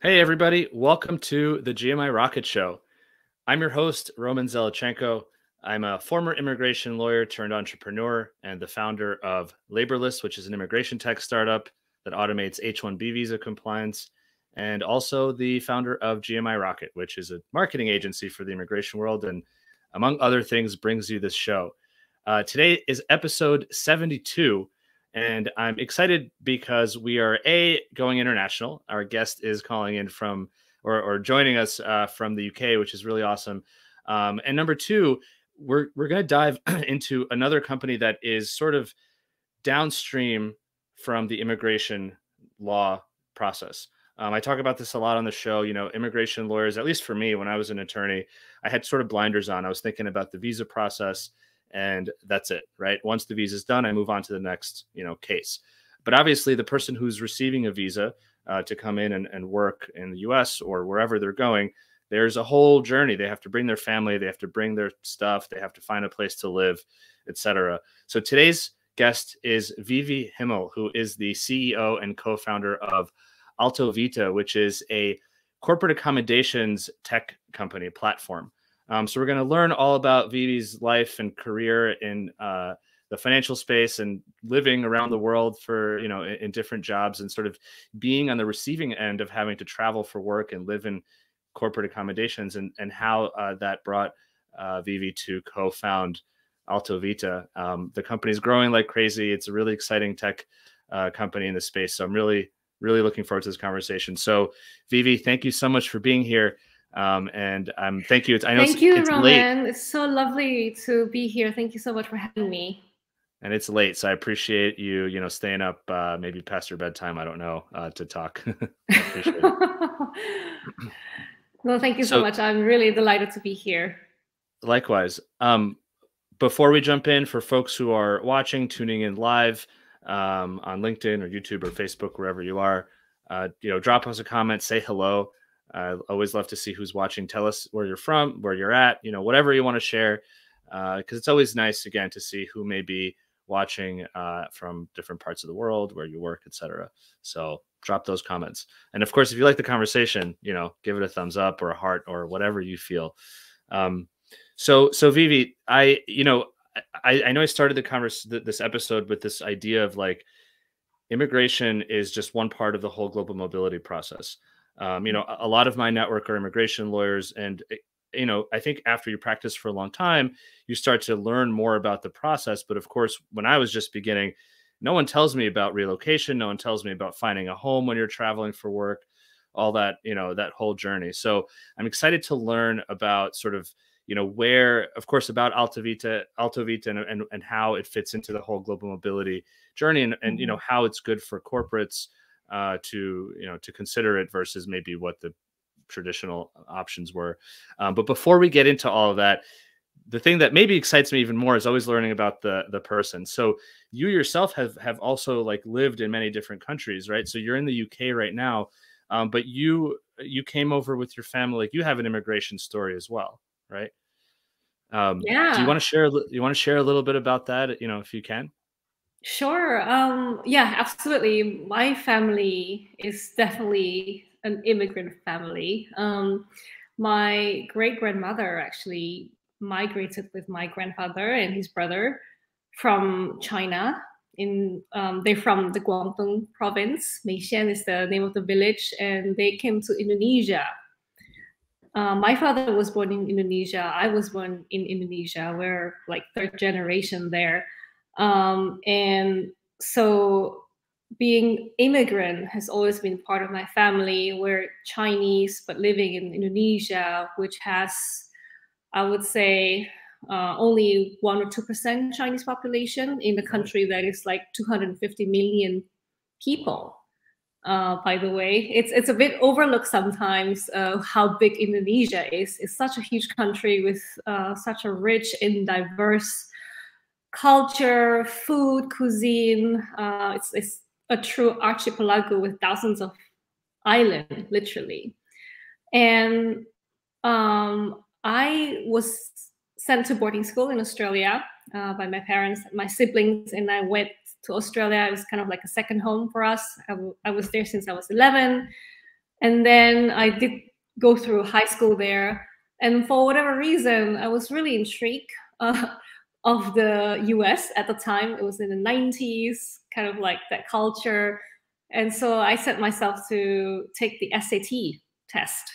Hey, everybody. Welcome to the GMI Rocket Show. I'm your host, Roman Zelichenko. I'm a former immigration lawyer turned entrepreneur and the founder of Laborless, which is an immigration tech startup that automates H-1B visa compliance, and also the founder of GMI Rocket, which is a marketing agency for the immigration world, and among other things, brings you this show. Today is episode 72. And I'm excited because we are going international. Our guest is calling in from or joining us from the UK, which is really awesome. And number two, we're going to dive into another company that is sort of downstream from the immigration law process. I talk about this a lot on the show. You know, immigration lawyers, at least for me, when I was an attorney, I had sort of blinders on. I was thinking about the visa process, and that's it, right? Once the visa is done, I move on to the next, case. But obviously, the person who's receiving a visa to come in and work in the U.S. or wherever they're going, there's a whole journey. They have to bring their family, they have to bring their stuff, they have to find a place to live, etc. So today's guest is Vivi Himmel, who is the CEO and co-founder of AltoVita, which is a corporate accommodations tech company platform. So we're going to learn all about Vivi's life and career in the financial space and living around the world for, in different jobs and sort of being on the receiving end of having to travel for work and live in corporate accommodations and how that brought Vivi to co-found AltoVita. The company is growing like crazy. It's a really exciting tech company in the space. So I'm really looking forward to this conversation. So Vivi, thank you so much for being here. And thank you. I know thank you, it's Roman. late. It's so lovely to be here. Thank you so much for having me. And it's late, so I appreciate you, staying up maybe past your bedtime. I don't know to talk. I appreciate it. No, thank you so much. I'm really delighted to be here. Likewise. Before we jump in, for folks who are watching, tuning in live on LinkedIn or YouTube or Facebook, wherever you are, drop us a comment, say hello. I always love to see who's watching. Tell us where you're from, where you're at, whatever you want to share, because it's always nice, again, to see who may be watching from different parts of the world, where you work, etc. So drop those comments. And of course, if you like the conversation, give it a thumbs up or a heart or whatever you feel. So Vivi, I know I started this episode with this idea of like immigration is just one part of the whole global mobility process. A lot of my network are immigration lawyers, and I think after you practice for a long time, you start to learn more about the process. But of course, when I was just beginning, no one tells me about relocation. No one tells me about finding a home when you're traveling for work, all that, that whole journey. So I'm excited to learn about sort of, where, of course, about AltoVita and how it fits into the whole global mobility journey and how it's good for corporates to consider it versus maybe what the traditional options were. But before we get into all of that, the thing that maybe excites me even more is always learning about the person. So you yourself have also like lived in many different countries, right? So you're in the UK right now, but you came over with your family. Like you have an immigration story as well, right? Yeah. Do you want to share? You want to share a little bit about that? If you can. Sure. Yeah, absolutely. My family is definitely an immigrant family. My great grandmother actually migrated with my grandfather and his brother from China. They're from the Guangdong province. Meixian is the name of the village, and they came to Indonesia. My father was born in Indonesia. I was born in Indonesia. We're like third generation there. And so being immigrant has always been part of my family. We're Chinese, but living in Indonesia, which has, I would say, only 1 or 2% Chinese population in a country that is like 250 million people. By the way, it's a bit overlooked sometimes how big Indonesia is. It's such a huge country with such a rich and diverse culture, food, cuisine. It's a true archipelago with thousands of islands, literally. And I was sent to boarding school in Australia by my parents, my siblings, and I went to Australia. It was kind of like a second home for us. I was there since I was 11. And then I did go through high school there. And for whatever reason, I was really intrigued of the US at the time. It was in the 90s, kind of like that culture. And so I set myself to take the SAT test.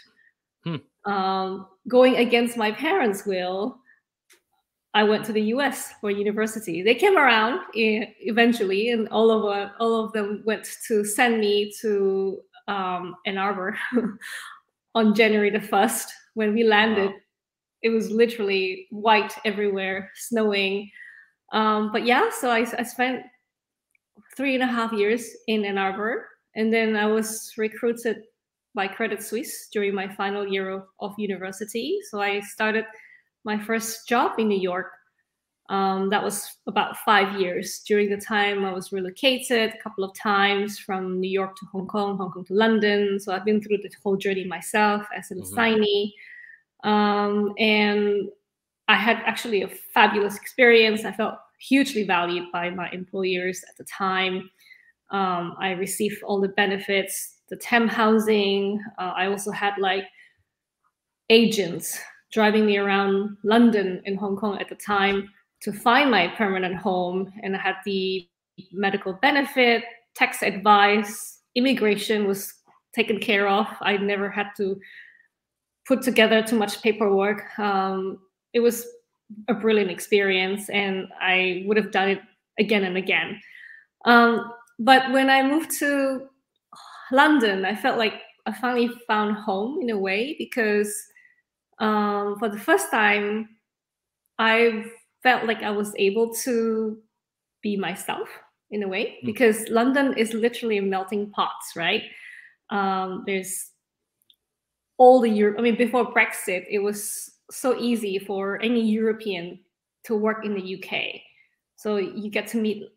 Going against my parents' will, I went to the US for university. They came around eventually, and all of them went to send me to Ann Arbor on January the 1st. When we landed, it was literally white everywhere, snowing. But yeah, so I spent 3.5 years in Ann Arbor, and then I was recruited by Credit Suisse during my final year of university. So I started my first job in New York. That was about 5 years. During the time, I was relocated a couple of times from New York to Hong Kong to London. So I've been through the whole journey myself as an assignee. And I had actually a fabulous experience. I felt hugely valued by my employers at the time. I received all the benefits, the temp housing. I also had like agents driving me around London and Hong Kong at the time to find my permanent home. And I had the medical benefit, tax advice, immigration was taken care of. I never had to put together too much paperwork. It was a brilliant experience, and I would have done it again and again. But when I moved to London, I felt like I finally found home in a way, because for the first time, I felt like I was able to be myself in a way, because London is literally a melting pot, right? There's all the Europe. I mean, before Brexit, it was so easy for any European to work in the UK. So you get to meet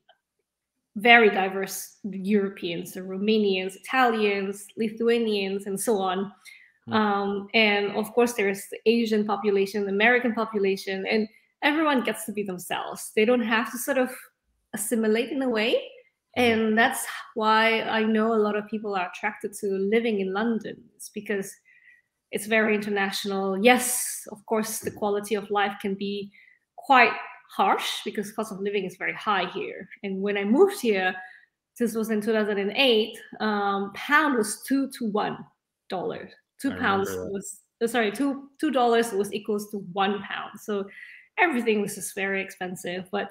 very diverse Europeans, so Romanians, Italians, Lithuanians, and so on. And of course, there's the Asian population, the American population, and everyone gets to be themselves. They don't have to sort of assimilate in a way. And that's why I know a lot of people are attracted to living in London. It's because it's very international. Yes, of course, the quality of life can be quite harsh because cost of living is very high here. And when I moved here, this was in 2008, pound was $2 to $1. $2 was, $2 was equals to £1. So everything was just very expensive, but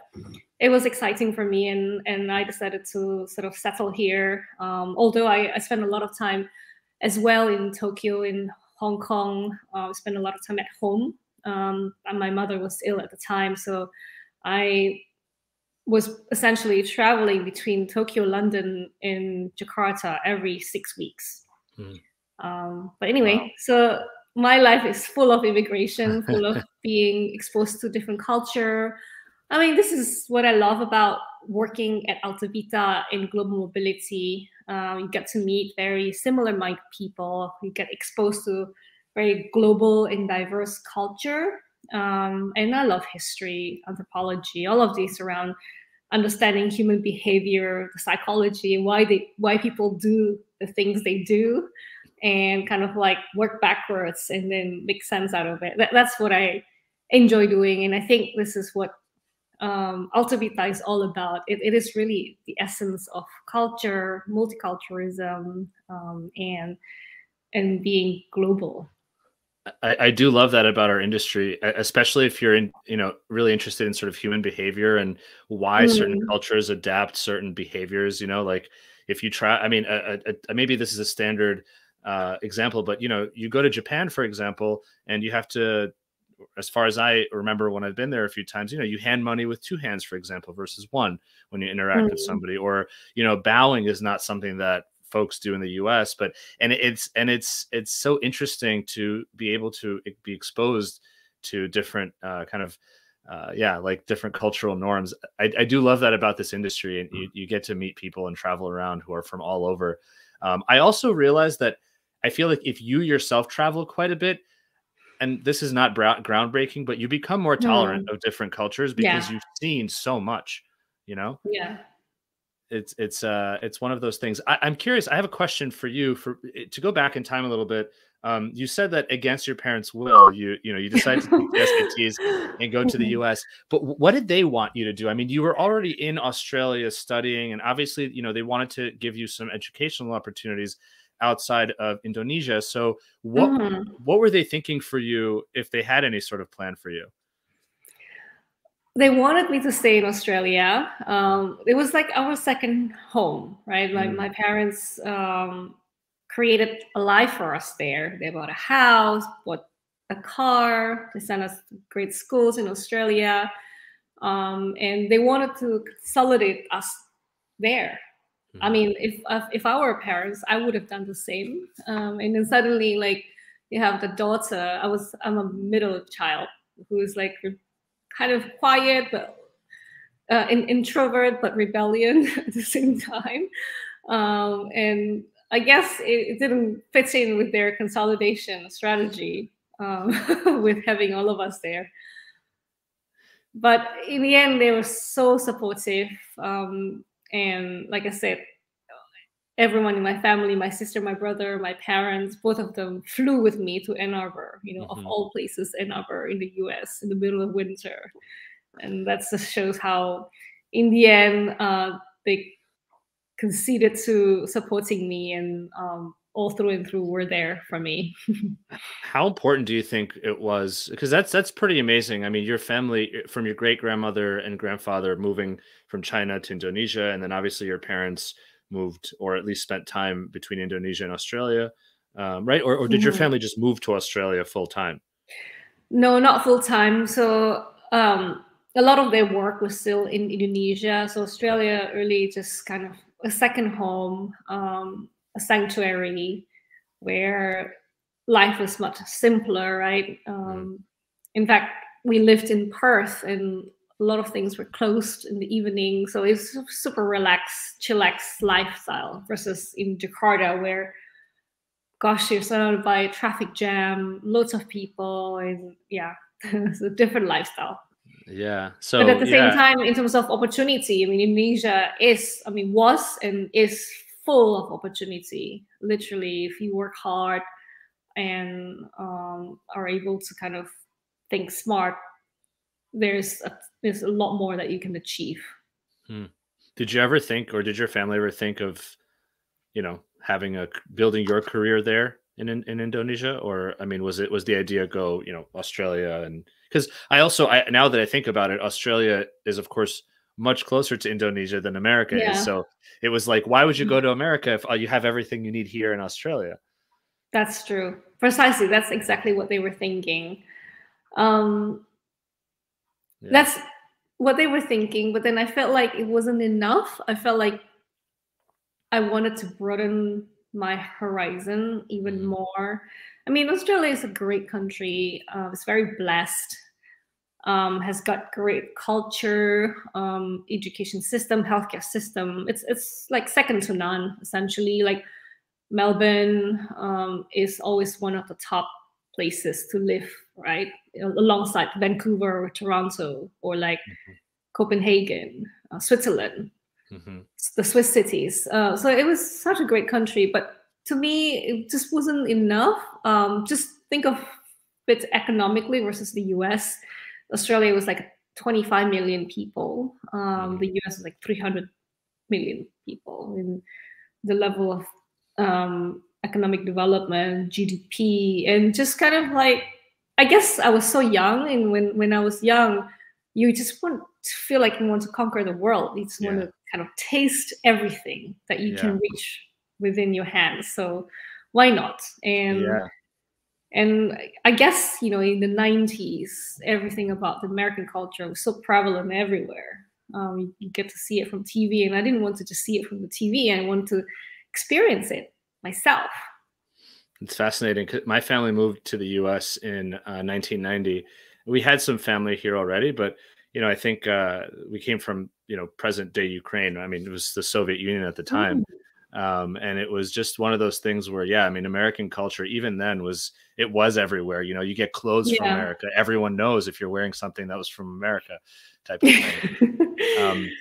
it was exciting for me. And I decided to sort of settle here. Although I spent a lot of time as well in Tokyo, in Hong Kong. I spent a lot of time at home. And my mother was ill at the time. So I was essentially traveling between Tokyo, London, and Jakarta every 6 weeks. But anyway, so my life is full of immigration, full of being exposed to different culture. I mean, this is what I love about working at AltoVita in global mobility. You get to meet very similar-minded people. You get exposed to very global and diverse culture. And I love history, anthropology, all of these around understanding human behavior, the psychology, why people do the things they do, and kind of like work backwards and then make sense out of it. That's what I enjoy doing. And I think this is what AltoVita is all about. It is really the essence of culture, multiculturalism, and being global. I do love that about our industry, especially if you're really interested in sort of human behavior and why certain cultures adapt certain behaviors. Like if you try, I mean, maybe this is a standard example, but you go to Japan, for example, and you have to, as far as I remember when I've been there a few times, you hand money with 2 hands, for example, versus 1 when you interact with somebody, or bowing is not something that folks do in the US, but it's so interesting to be able to be exposed to different like different cultural norms. I do love that about this industry, and you get to meet people and travel around who are from all over. I also realized that I feel like if you yourself travel quite a bit, and this is not groundbreaking, but you become more tolerant of different cultures because you've seen so much, Yeah. it's one of those things. I'm curious. I have a question for you to go back in time a little bit. You said that against your parents' will, you decided to take the SATs and go to the US. But what did they want you to do? I mean, you were already in Australia studying, and obviously, they wanted to give you some educational opportunities outside of Indonesia. So what were they thinking for you, if they had any sort of plan for you? They wanted me to stay in Australia. It was like our second home, right? Like my parents created a life for us there. They bought a house, bought a car. They sent us to great schools in Australia, and they wanted to consolidate us there. I mean, if I were parents, I would have done the same. And then suddenly, like, you have the daughter. I'm a middle child who is like kind of quiet, but introvert, but rebellion at the same time. And I guess it didn't fit in with their consolidation strategy, with having all of us there. But in the end, they were so supportive. And like I said, everyone in my family, my sister, my brother, my parents, both of them flew with me to Ann Arbor, of all places, Ann Arbor in the US in the middle of winter. And that just shows how, in the end, they conceded to supporting me, and all through and through were there for me. How important do you think it was? Because that's pretty amazing. I mean, your family, from your great grandmother and grandfather moving from China to Indonesia, and then obviously your parents moved, or at least spent time between Indonesia and Australia, right? Or did your family just move to Australia full time? No, not full time. So a lot of their work was still in Indonesia. So Australia really just kind of a second home, a sanctuary where life was much simpler, right? In fact, we lived in Perth, and a lot of things were closed in the evening. So it's super relaxed, chillax lifestyle versus in Jakarta, where, gosh, you're surrounded by a traffic jam, loads of people, and yeah, it's a different lifestyle. Yeah. So, but at the same time, in terms of opportunity, I mean, Indonesia was and is full of opportunity. Literally, if you work hard and are able to kind of think smart, there's a lot more that you can achieve. Did you ever think, or did your family ever think of, building your career there in Indonesia? Or, I mean, was the idea go, Australia? And because now that I think about it, Australia is, of course, much closer to Indonesia than America is. So it was like, why would you go to America if you have everything you need here in Australia? That's true. Precisely. That's exactly what they were thinking. That's what they were thinking. But then I felt like it wasn't enough. I felt like I wanted to broaden my horizon even more. I mean, Australia is a great country. It's very blessed. Has got great culture, education system, healthcare system. It's like second to none, essentially. Like Melbourne is always one of the top places to live, right? Alongside Vancouver or Toronto, or like Copenhagen, Switzerland, the Swiss cities. So it was such a great country, but to me, it just wasn't enough. Just think of it economically versus the US. Australia was like 25 million people. The US was like 300 million people. And the level of economic development, GDP, and just kind of like, I guess I was so young, and when I was young, you just want to feel like you want to conquer the world. You just want to kind of taste everything that you can reach within your hands. So why not? And I guess, in the 90s, everything about the American culture was so prevalent everywhere. You get to see it from TV, and I didn't want to just see it from the TV. I wanted to experience it myself. It's fascinating. My family moved to the US in 1990. We had some family here already, but I think we came from present day Ukraine. I mean, it was the Soviet Union at the time. And it was just one of those things where, I mean, American culture even then was everywhere. You get clothes from America. Everyone knows if you're wearing something that was from America, type of thing.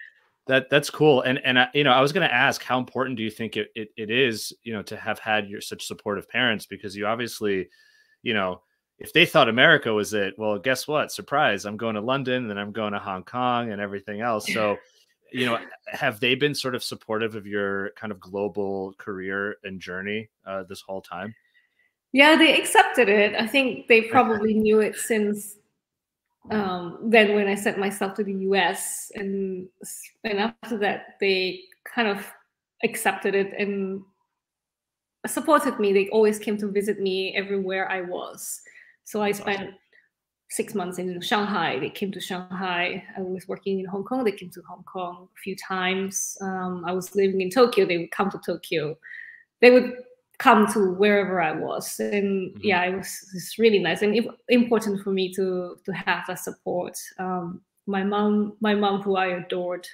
That's cool. And you know, I was going to ask, how important do you think it is, you know, to have had your such supportive parents? Because you obviously, you know, if they thought America was it, well, guess what? Surprise, I'm going to London and then I'm going to Hong Kong and everything else. So, you know, have they been sort of supportive of your kind of global career and journey this whole time? Yeah, they accepted it. I think they probably knew it since then when I sent myself to the US, and after that they kind of accepted it and supported me. They always came to visit me everywhere I was. So I That's spent awesome. 6 months in Shanghai. They came to Shanghai. I was working in Hong Kong. They came to Hong Kong a few times. I was living in Tokyo. They would come to Tokyo. They would come to wherever I was. And Hmm. yeah, it's really nice and important for me to have that support. My mom, who I adored,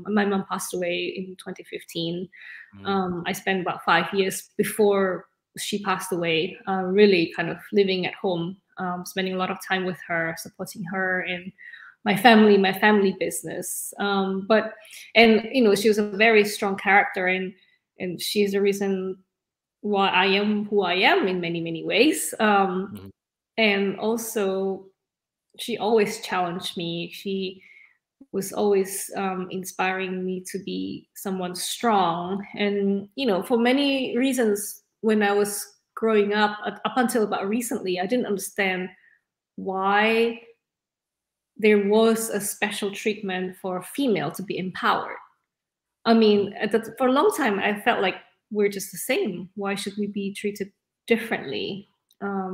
my mom passed away in 2015. Hmm. I spent about 5 years before she passed away, really kind of living at home, spending a lot of time with her, supporting her and my family business. But and you know, she was a very strong character, and she's the reason why I am who I am in many ways. Hmm. And also, she always challenged me. She was always inspiring me to be someone strong. And you know, for many reasons, when I was growing up until about recently, I didn't understand why there was a special treatment for a female to be empowered. I mean, for a long time, I felt like we're just the same. Why should we be treated differently?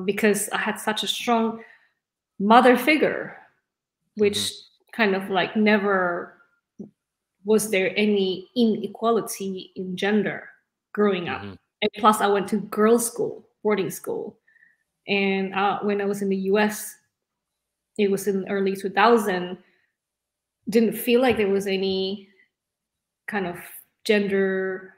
Because I had such a strong mother figure, Hmm. which kind of like never was there any inequality in gender growing up. Hmm. And plus, I went to girls' school, boarding school. And when I was in the US, it was in early 2000, didn't feel like there was any kind of gender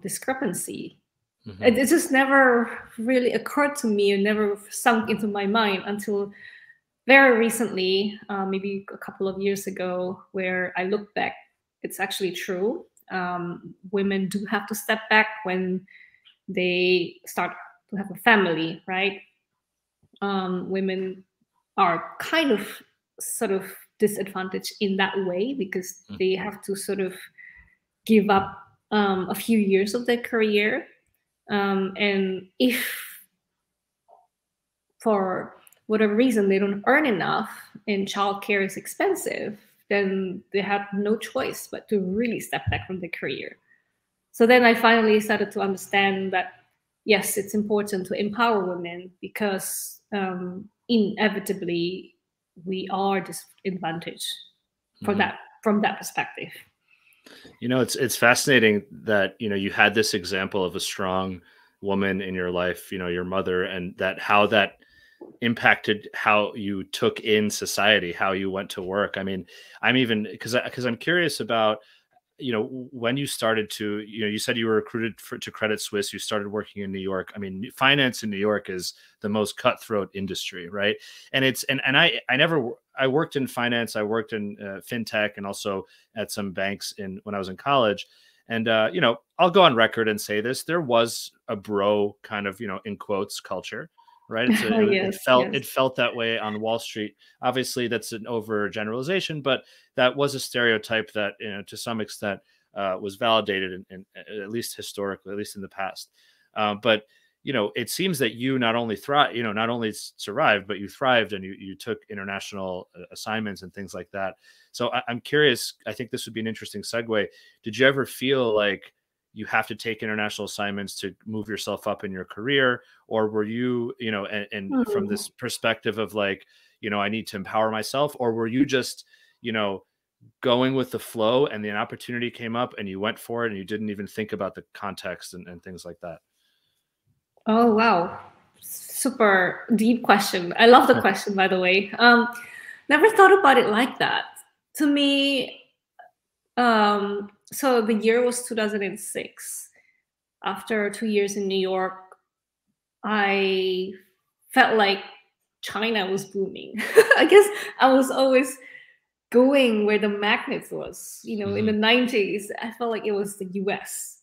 discrepancy. Hmm. It just never really occurred to me and never sunk into my mind until very recently, maybe a couple of years ago, where I look back. It's actually true. Women do have to step back when they start to have a family, right? Women are kind of sort of disadvantaged in that way because they have to sort of give up a few years of their career. And if for whatever reason they don't earn enough and childcare is expensive, then they have no choice but to really step back from their career. So then I finally started to understand that yes, it's important to empower women because inevitably we are disadvantaged for Hmm. that from that perspective. You know, it's fascinating that, you know, you had this example of a strong woman in your life, you know, your mother, and that how that impacted how you took in society, how you went to work. I mean, I'm even because I'm curious about, you know, when you started to, you know, you said you were recruited to Credit Suisse, you started working in New York. I mean, finance in New York is the most cutthroat industry, right? And it's and I never I worked in finance, I worked in fintech, and also at some banks in when I was in college. And you know, I'll go on record and say this: there was a bro kind of, you know, in quotes, culture, right? It Yes, felt yes. it felt that way on Wall Street. Obviously, that's an overgeneralization, but that was a stereotype that, you know, to some extent was validated in at least historically, at least in the past. But you know, it seems that you not only thrive, you know, not only survived, but you thrived, and you took international assignments and things like that. So I'm curious. I think this would be an interesting segue. Did you ever feel like you have to take international assignments to move yourself up in your career, or were you, you know, and from Hmm. this perspective of like, you know, I need to empower myself, or were you just, you know, going with the flow and the opportunity came up and you went for it and you didn't even think about the context and things like that? Oh wow, super deep question. I love the question, by the way. Never thought about it like that. To me, so the year was 2006. After 2 years in New York, I felt like China was booming. I guess I was always going where the magnets was. In the 90s, I felt like it was the US.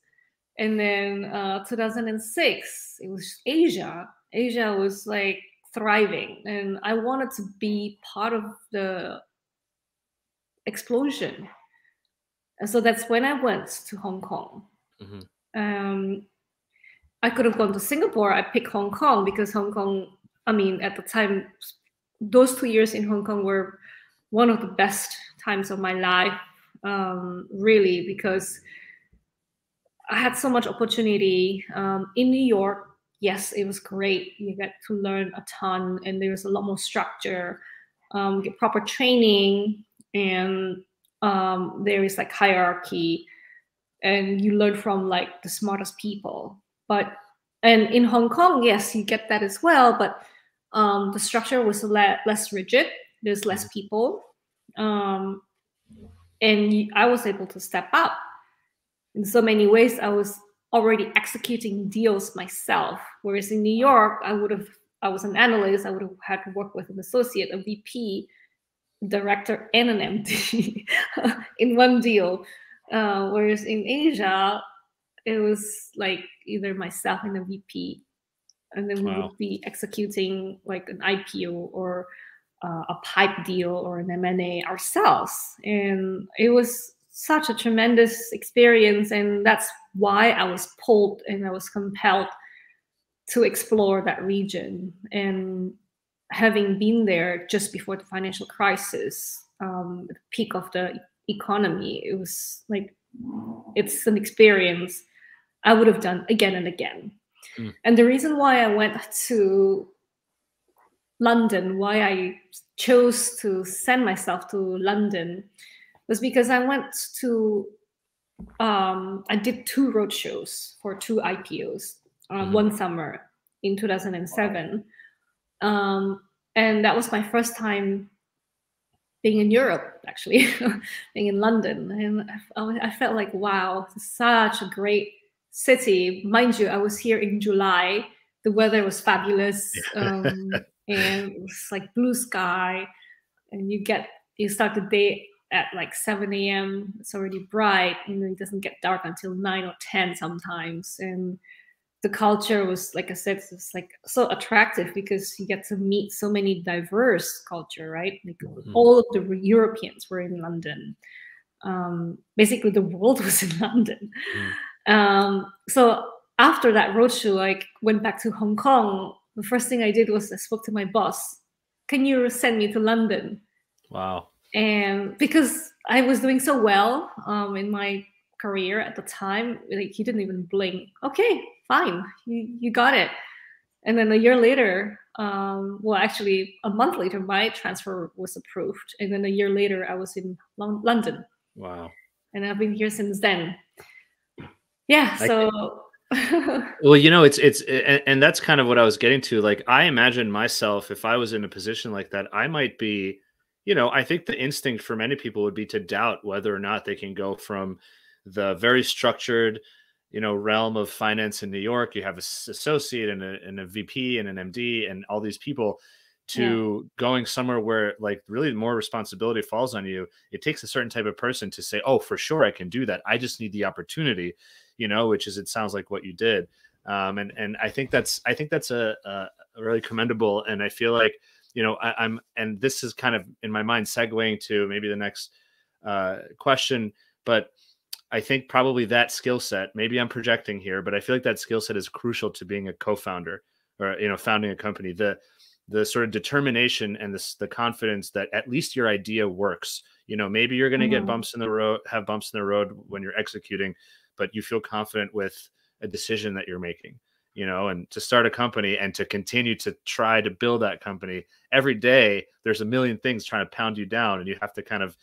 And then 2006, it was Asia. Asia was like thriving, and I wanted to be part of the explosion. And so that's when I went to Hong Kong. I could have gone to Singapore. I picked Hong Kong because Hong Kong, at the time, those 2 years in Hong Kong were one of the best times of my life, really, because I had so much opportunity. In New York, yes, it was great. You get to learn a ton, and there was a lot more structure, get proper training, and there is like hierarchy, and you learn from like the smartest people. And in Hong Kong, yes, you get that as well, but the structure was less rigid. There's less people, and I was able to step up. In so many ways, I was already executing deals myself. Whereas in New York, I was an analyst. I would have had to work with an associate, a VP, director, and an MD in one deal. Whereas in Asia, it was like either myself and a VP, and then we would be executing like an IPO or a pipe deal or an M&A ourselves. And it was such a tremendous experience, and that's why I was pulled and I was compelled to explore that region. And having been there just before the financial crisis, the peak of the economy, it was like, it's an experience I would have done again and again. And the reason why I went to London, why I chose to send myself to London, was because I went to, I did 2 roadshows for 2 IPOs, one summer in 2007. And that was my first time being in Europe, actually, being in London. And I felt like, wow, such a great city. Mind you, I was here in July. The weather was fabulous. And it was like blue sky. And you start the day at like 7 a.m. It's already bright, and it doesn't get dark until 9 or 10 sometimes. And the culture was, like I said, it's like so attractive because you get to meet so many diverse culture, right? Like all of the Europeans were in London. Basically, the world was in London. So after that roadshow, I went back to Hong Kong. The first thing I did was I spoke to my boss. Can you send me to London? Wow. And because I was doing so well in my career at the time, like, he didn't even blink. Okay, fine, you got it. And then a year later, well, actually a month later, my transfer was approved. And then a year later, I was in London. Wow. And I've been here since then. Yeah, so... Well, it's and that's kind of what I was getting to. Like, I imagine myself, if I was in a position like that, I might be, I think the instinct for many people would be to doubt whether or not they can go from the very structured, realm of finance in New York. You have an associate and a VP and an MD and all these people, to going somewhere where like really more responsibility falls on you. It takes a certain type of person to say, oh, for sure, I can do that. I just need the opportunity, which is, it sounds like what you did. And I think that's a really commendable. And I feel like, and this is kind of in my mind segueing to maybe the next question, but I think probably that skill set, maybe I'm projecting here, but I feel like that skill set is crucial to being a co-founder or, founding a company. The sort of determination and the confidence that at least your idea works. Maybe you're going to get bumps in the road when you're executing, but you feel confident with a decision that you're making, and to start a company and to continue to try to build that company every day. There's a million things trying to pound you down, and you have to kind of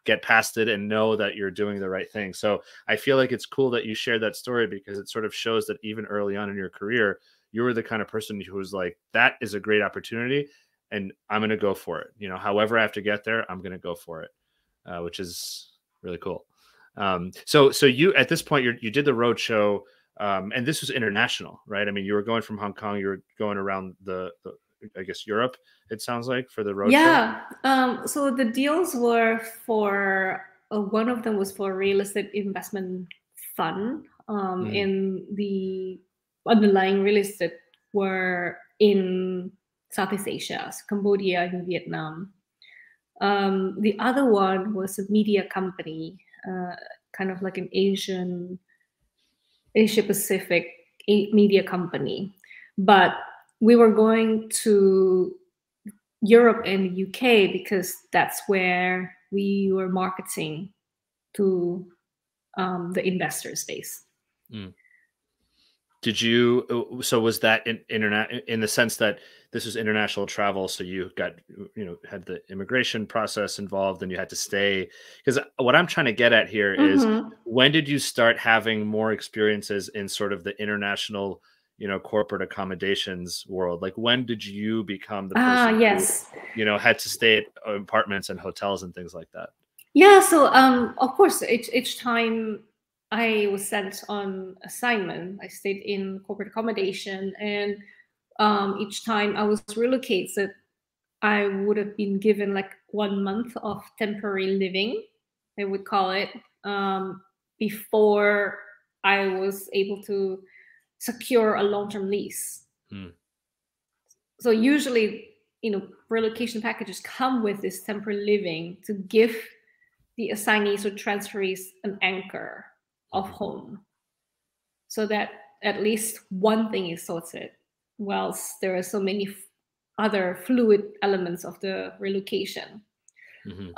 get past it and know that you're doing the right thing. So I feel like it's cool that you shared that story, because it sort of shows that even early on in your career, you were the kind of person who was like, that is a great opportunity and I'm going to go for it. However I have to get there, I'm going to go for it, which is really cool. So you, at this point, you did the road show, and this was international, right? I mean, you were going from Hong Kong, you were going around the I guess, Europe, it sounds like, for the roadshow? Yeah. So the deals were for one of them was for a real estate investment fund, Mm, and the underlying real estate were in Southeast Asia, so Cambodia and Vietnam. The other one was a media company, kind of like an Asia Pacific media company, but we were going to Europe and the UK because that's where we were marketing to the investor space. mm. Did you, so was that in the sense that this was international travel? So you got, had the immigration process involved and you had to stay. Because what I'm trying to get at here is, Mm-hmm. when did you start having more experiences in sort of the international, corporate accommodations world? Like, when did you become the Ah, person who, yes. had to stay at apartments and hotels and things like that? Yeah, so of course, each time I was sent on assignment, I stayed in corporate accommodation, and each time I was relocated, I would have been given like 1 month of temporary living, I would call it, before I was able to secure a long-term lease. Hmm. So usually, relocation packages come with this temporary living to give the assignees or transferees an anchor of Mhm. home, so that at least one thing is sorted, whilst there are so many other fluid elements of the relocation. Mhm.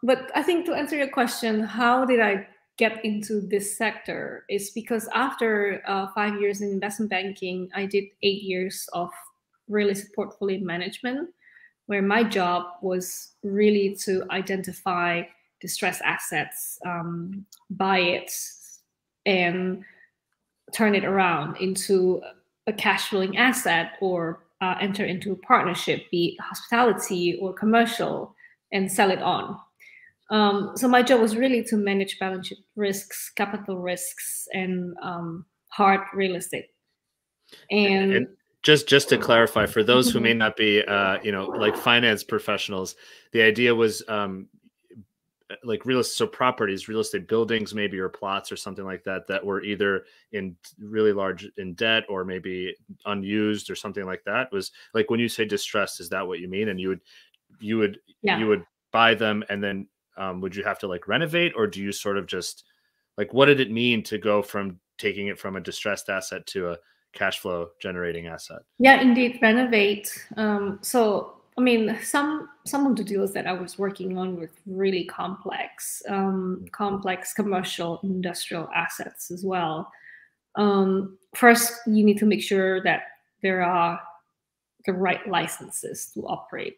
But I think, to answer your question, how did I get into this sector, is because after 5 years in investment banking, I did 8 years of real estate portfolio management, where my job was really to identify distressed assets, buy it, and turn it around into a cash flowing asset, or enter into a partnership, be it hospitality or commercial, and sell it on. So my job was really to manage balance sheet risks, capital risks, and hard real estate. And And just to clarify, for those who may not be, like finance professionals, the idea was, like real estate, so properties, real estate buildings, maybe, or plots or something like that, that were either in really large in debt or maybe unused or something like that. Was like, when you say distressed, is that what you mean? And you yeah, would buy them, and then, would you have to like renovate, or do you sort of just, like, what did it mean to go from taking it from a distressed asset to a cash flow generating asset? yeah, indeed, renovate. So I mean, some of the deals that I was working on were really complex, complex commercial, industrial assets as well. First, you need to make sure that there are the right licenses to operate,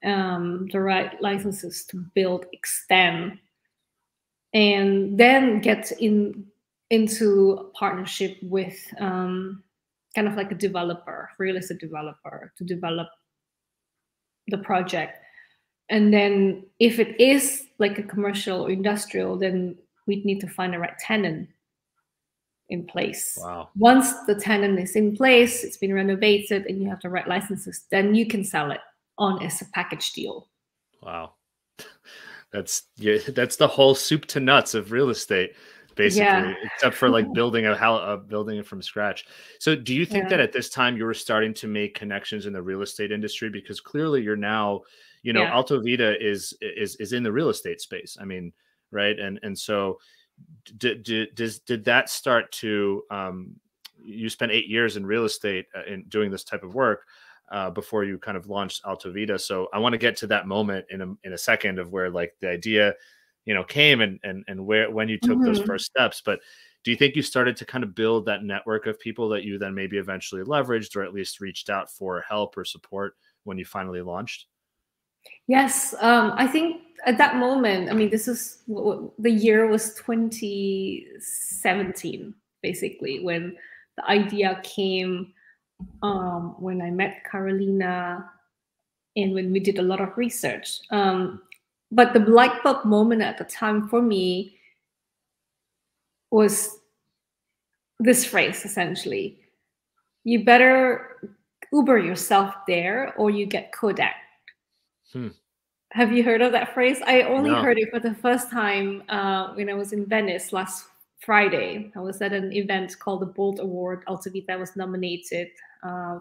the right licenses to build, extend, and then get into a partnership with kind of like a developer, real estate developer, to develop the project. And then if it is like a commercial or industrial, then we'd need to find the right tenant in place. Wow. Once the tenant is in place, it's been renovated, and you have the right licenses, then you can sell it on as a package deal. Wow. That's, yeah, that's the whole soup to nuts of real estate, Yeah. basically, except for like building building it from scratch. So do you think Yeah. that at this time you were starting to make connections in the real estate industry? Because clearly you're now, Yeah. AltoVita is in the real estate space. I mean, right? And so did that start to, you spent 8 years in real estate, in doing this type of work, before you kind of launched AltoVita. So I want to get to that moment in a second, of where like the idea, came, and where, when you took those Mhm. first steps. But do you think you started to kind of build that network of people that you then maybe eventually leveraged, or at least reached out for help or support when you finally launched? Yes, I think at that moment, I mean, this is the year was 2017, basically, when the idea came, when I met Carolina, and when we did a lot of research. But the light bulb moment at the time for me was this phrase, essentially: you better Uber yourself there or you get Kodak. Hmm. Have you heard of that phrase? I only No. heard it for the first time when I was in Venice last Friday. I was at an event called the Bold Award. AltoVita was nominated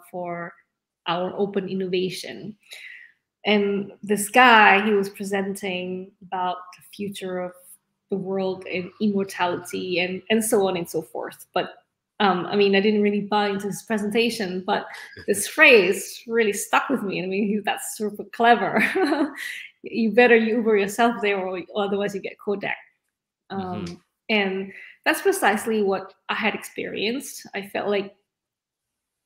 for our open innovation. And this guy, he was presenting about the future of the world and immortality and so on and so forth. But I mean, I didn't really buy into his presentation, but this phrase really stuck with me. I mean, that's super clever. You better Uber yourself there, or otherwise you get Kodak. And that's precisely what I had experienced. I felt like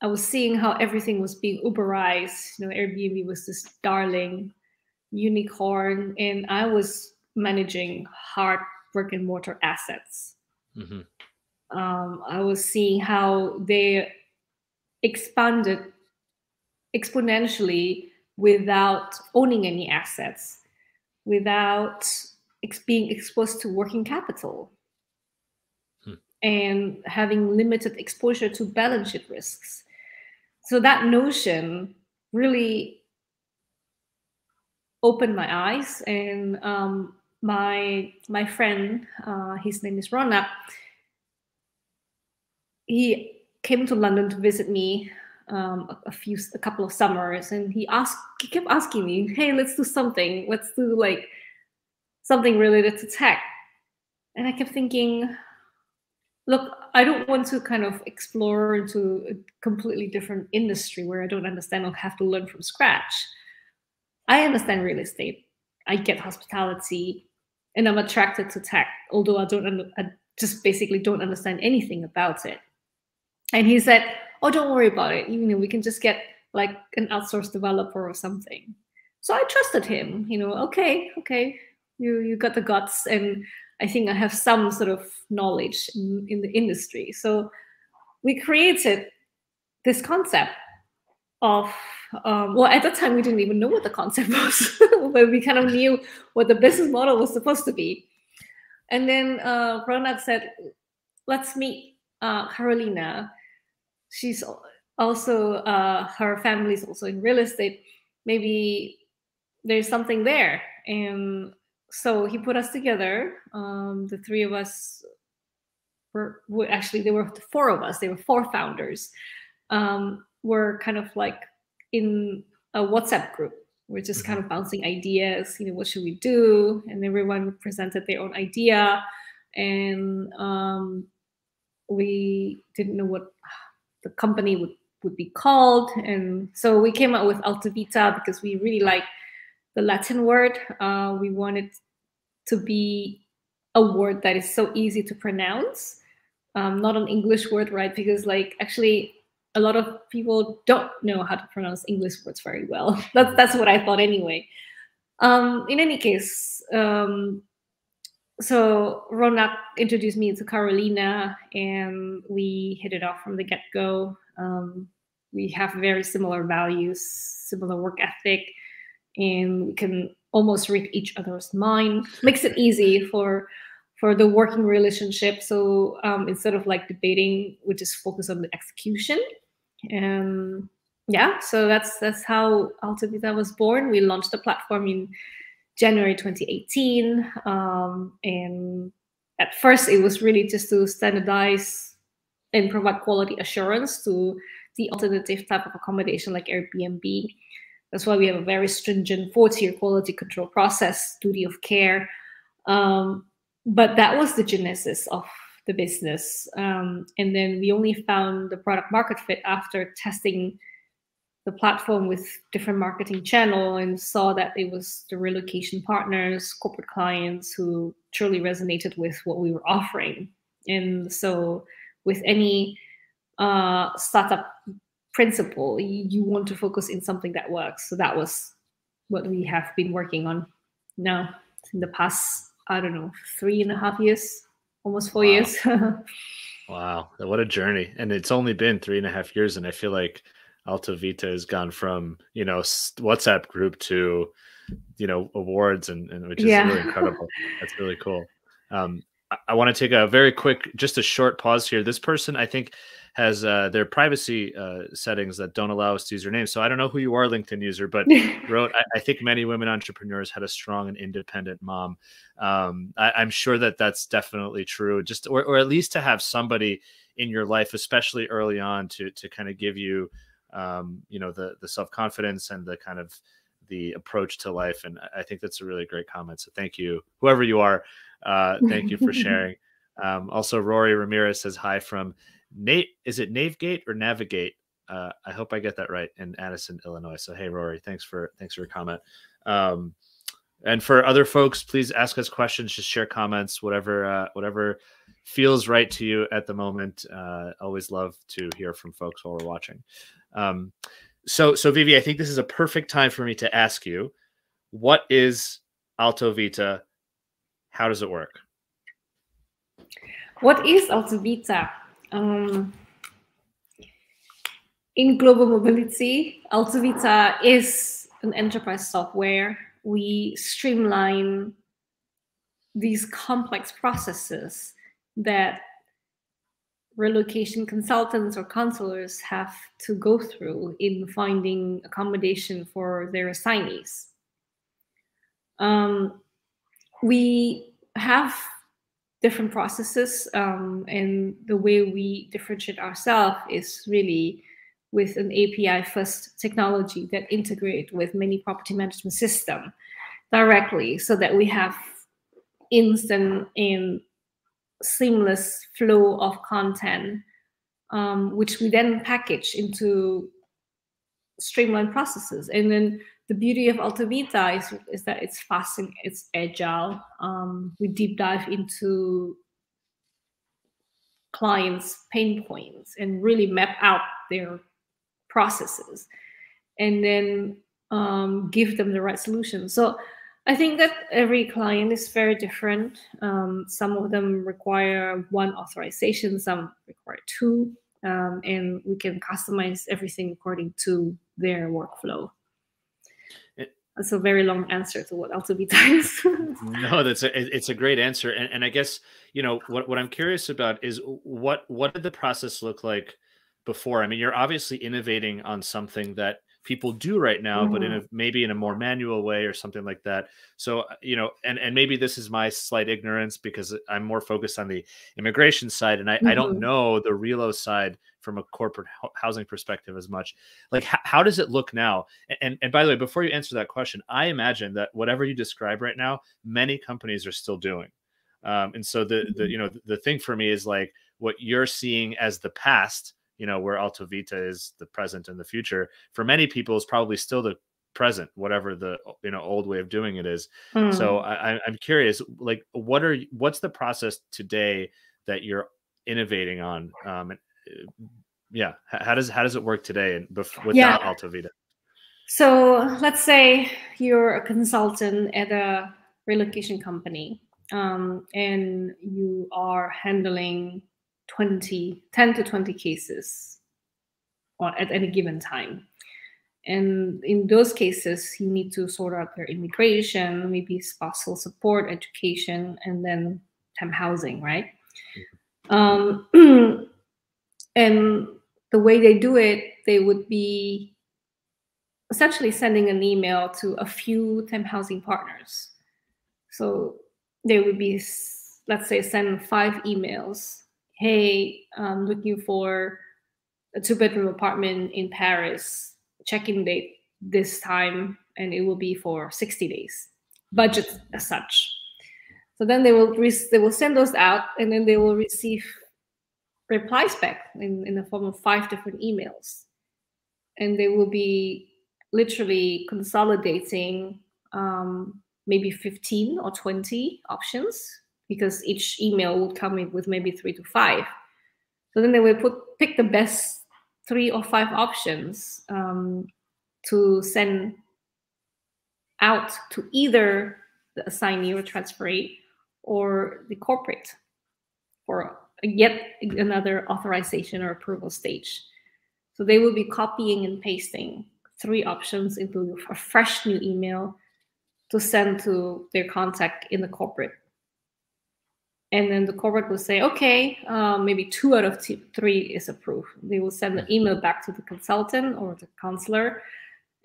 I was seeing how everything was being Uberized. You know, Airbnb was this darling unicorn, and I was managing hard brick and mortar assets. I was seeing how they expanded exponentially without owning any assets, without being exposed to working capital, and having limited exposure to balance sheet risks. So that notion really opened my eyes, and my friend, his name is Ronak, he came to London to visit me a couple of summers, and he kept asking me, hey, let's do something. Let's do like something related to tech. And I kept thinking, look, I don't want to kind of explore into a completely different industry where I don't understand or have to learn from scratch. I understand real estate. I get hospitality, and I'm attracted to tech, although I just basically don't understand anything about it. And he said, oh, don't worry about it. You know, we can just get like an outsourced developer or something. So I trusted him, you know, okay, you got the guts, and I think I have some sort of knowledge in the industry. So we created this concept of, well, at that time we didn't even know what the concept was, but we kind of knew what the business model was supposed to be. And then Ronak said, let's meet Carolina. She's also, her family's also in real estate. Maybe there's something there. And so he put us together. The three of us actually, there were four of us. There were four founders. We're kind of like in a WhatsApp group. We're just kind of bouncing ideas, you know, what should we do? And everyone presented their own idea. And we didn't know what the company would be called. And so we came up with AltoVita because we really like the Latin word. We wanted to be a word that is so easy to pronounce, not an English word, right? Because like actually a lot of people don't know how to pronounce English words very well. That's what I thought anyway. In any case, so Ronak introduced me to Carolina, and we hit it off from the get-go. We have very similar values, similar work ethic, and we can almost read each other's mind. Makes it easy for the working relationship. So instead of like debating, we just focus on the execution. And yeah, so that's how AltoVita was born. We launched the platform in January 2018. And at first it was really just to standardize and provide quality assurance to the alternative type of accommodation like Airbnb. That's why we have a very stringent 4-tier quality control process, duty of care. But that was the genesis of the business. And then we only found the product market fit after testing the platform with different marketing channel, and saw that it was the relocation partners, corporate clients who truly resonated with what we were offering. And so with any startup principle, you want to focus in something that works. So that was what we have been working on now in the past, I don't know, 3.5 years, almost 4 years. Wow, what a journey. And it's only been 3.5 years, and I feel like AltoVita has gone from, you know, WhatsApp group to, you know, awards, and which is really incredible. That's really cool. I want to take a very quick, just a short pause here. This person, I think, has their privacy settings that don't allow us to use your name. So I don't know who you are, LinkedIn user, but wrote, I think many women entrepreneurs had a strong and independent mom. I'm sure that that's definitely true. Just or at least to have somebody in your life, especially early on, to kind of give you, you know, the self-confidence and the kind of the approach to life. And I think that's a really great comment. So thank you, whoever you are. Thank you for sharing. Also, Rory Ramirez says hi from Nate. Is it Navigate or Navigate? I hope I get that right, in Addison, Illinois. So hey, Rory, thanks for your comment. And for other folks, please ask us questions, just share comments, whatever feels right to you at the moment. Always love to hear from folks while we're watching. So Vivi, I think this is a perfect time for me to ask you, what is AltoVita? How does it work? What is AltoVita? In global mobility, AltoVita is an enterprise software. We streamline these complex processes that relocation consultants or counselors have to go through in finding accommodation for their assignees. We have different processes, and the way we differentiate ourselves is really with an API-first technology that integrate with many property management systems directly, so that we have instant and seamless flow of content, which we then package into streamlined processes. And then the beauty of AltoVita is that it's fast and it's agile. We deep dive into clients' pain points and really map out their processes, and then give them the right solution. So I think that every client is very different. Some of them require one authorization, some require two, and we can customize everything according to their workflow. That's a very long answer to what AltoVita is. No, it's a great answer. And I guess, you know, what I'm curious about is what did the process look like before? I mean, you're obviously innovating on something that people do right now, but maybe in a more manual way or something like that. So, you know, and maybe this is my slight ignorance because I'm more focused on the immigration side, and I don't know the relo side from a corporate housing perspective as much. Like, how does it look now? And by the way, before you answer that question, I imagine that whatever you describe right now, many companies are still doing. And so the thing for me is like what you're seeing as the past, you know, where AltoVita is the present and the future, for many people is probably still the present, whatever the, you know, old way of doing it is. So I'm curious, like, what's the process today that you're innovating on? Yeah, how does it work today and without AltoVita? So let's say you're a consultant at a relocation company, and you are handling 10 to 20 cases at any given time. And in those cases, you need to sort out their immigration, maybe spousal support, education, and then temp housing, right? And the way they do it, they would be essentially sending an email to a few temp housing partners. So they would be, let's say, send 5 emails. Hey, I'm looking for a 2-bedroom apartment in Paris, check-in date this time, and it will be for 60 days, budget as such. So then they will send those out, and then they will receive replies back in the form of 5 different emails. And they will be literally consolidating maybe 15 or 20 options, because each email would come in with maybe 3 to 5. So then they will pick the best 3 or 5 options to send out to either the assignee or transferee or the corporate for yet another authorization or approval stage. So they will be copying and pasting 3 options into a fresh new email to send to their contact in the corporate. And then the corporate will say, okay, maybe 2 out of 3 is approved. They will send the email back to the consultant or the counselor.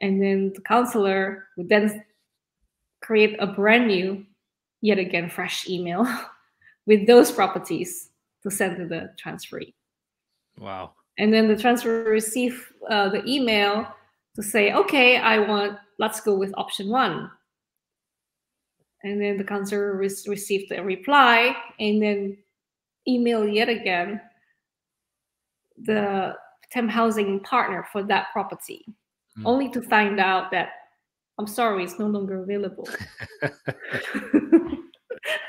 And then the counselor would then create a brand new, yet again, fresh email with those properties to send to the transferee. Wow. And then the transferee receive the email to say, okay, let's go with option 1. And then the counselor received a reply and then email yet again the temp housing partner for that property, only to find out that, I'm sorry, it's no longer available.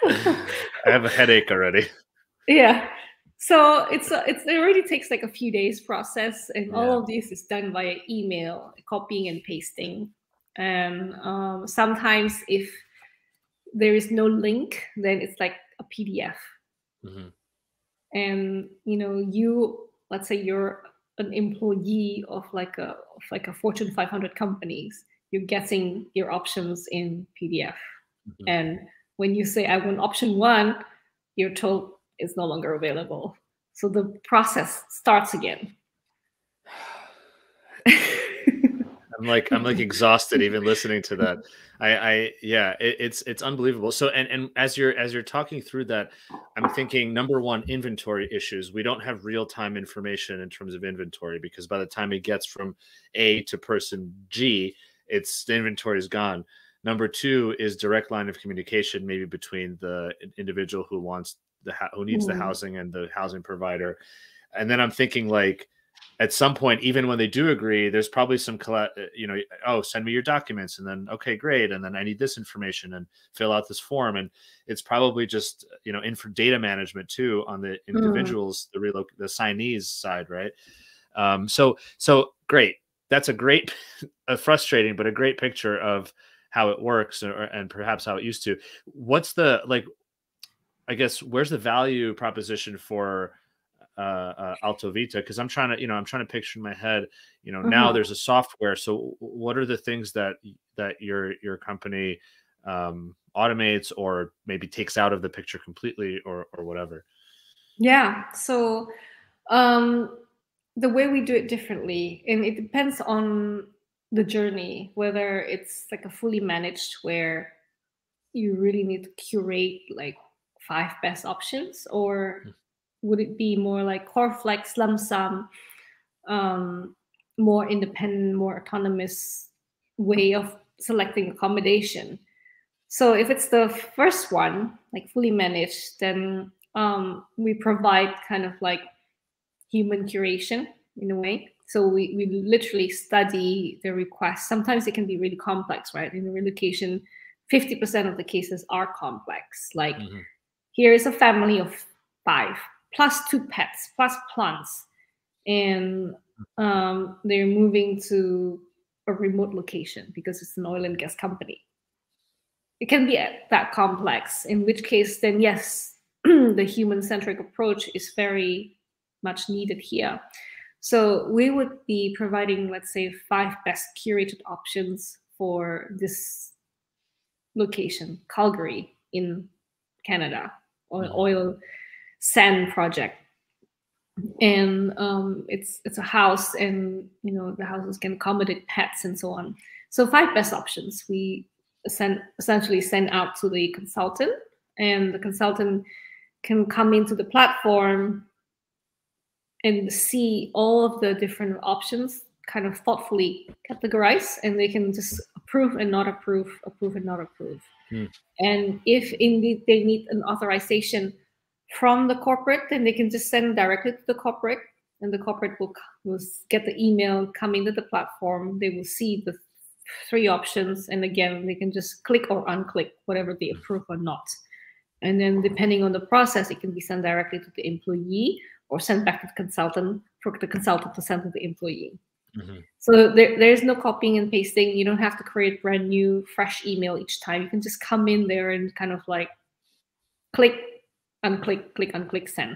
I have a headache already. Yeah. So it already takes like a few days process, and all of this is done via email, copying and pasting. And sometimes if there is no link, then it's like a PDF. And let's say you're an employee of like a Fortune 500 companies, you're getting your options in PDF. And when you say I want option 1, you're told it's no longer available. So the process starts again. I'm like exhausted even listening to that. It's unbelievable. So and as you're talking through that, I'm thinking, number one, inventory issues. We don't have real-time information in terms of inventory, because by the time it gets from A to person G, the inventory is gone. Number 2 is direct line of communication, maybe between the individual who needs the housing and the housing provider. And then I'm thinking, like, at some point, even when they do agree, there's probably some, oh, send me your documents, and then, okay, great, and then I need this information and fill out this form. And it's probably just, for data management too on the individuals, the signees side, right? So great. That's a great, frustrating, but a great picture of how it works, and perhaps how it used to. What's the, I guess, where's the value proposition for AltoVita? Because I'm trying to picture in my head, now there's a software. So what are the things that your company automates, or maybe takes out of the picture completely, or whatever? Yeah. So the way we do it differently, and it depends on the journey, whether it's like a fully managed where you really need to curate like 5 best options, or would it be more like core flex, lump sum, more independent, more autonomous way of selecting accommodation? So if it's the first one, like fully managed, then we provide kind of like human curation in a way. So we literally study the request. Sometimes it can be really complex, right? In the relocation, 50% of the cases are complex. Like, here is a family of 5, plus 2 pets, plus plants. And they're moving to a remote location because it's an oil and gas company. It can be that complex, in which case, then yes, the human-centric approach is very much needed here. So we would be providing, let's say, 5 best curated options for this location, Calgary in Canada, or oil sand project. And it's a house, and the houses can accommodate pets and so on. So 5 best options we essentially send out to the consultant, and the consultant can come into the platform and see all of the different options kind of thoughtfully categorized, and they can just approve and not approve, approve and not approve. And if indeed they need an authorization from the corporate, then they can just send directly to the corporate, and the corporate will get the email, come into the platform. They will see the 3 options, and again, they can just click or unclick whatever they approve or not. And then depending on the process, it can be sent directly to the employee or sent back to the consultant for the consultant to send to the employee. So there's no copying and pasting. You don't have to create brand new, fresh email each time. You can just come in there and kind of like click, unclick, click, unclick, send.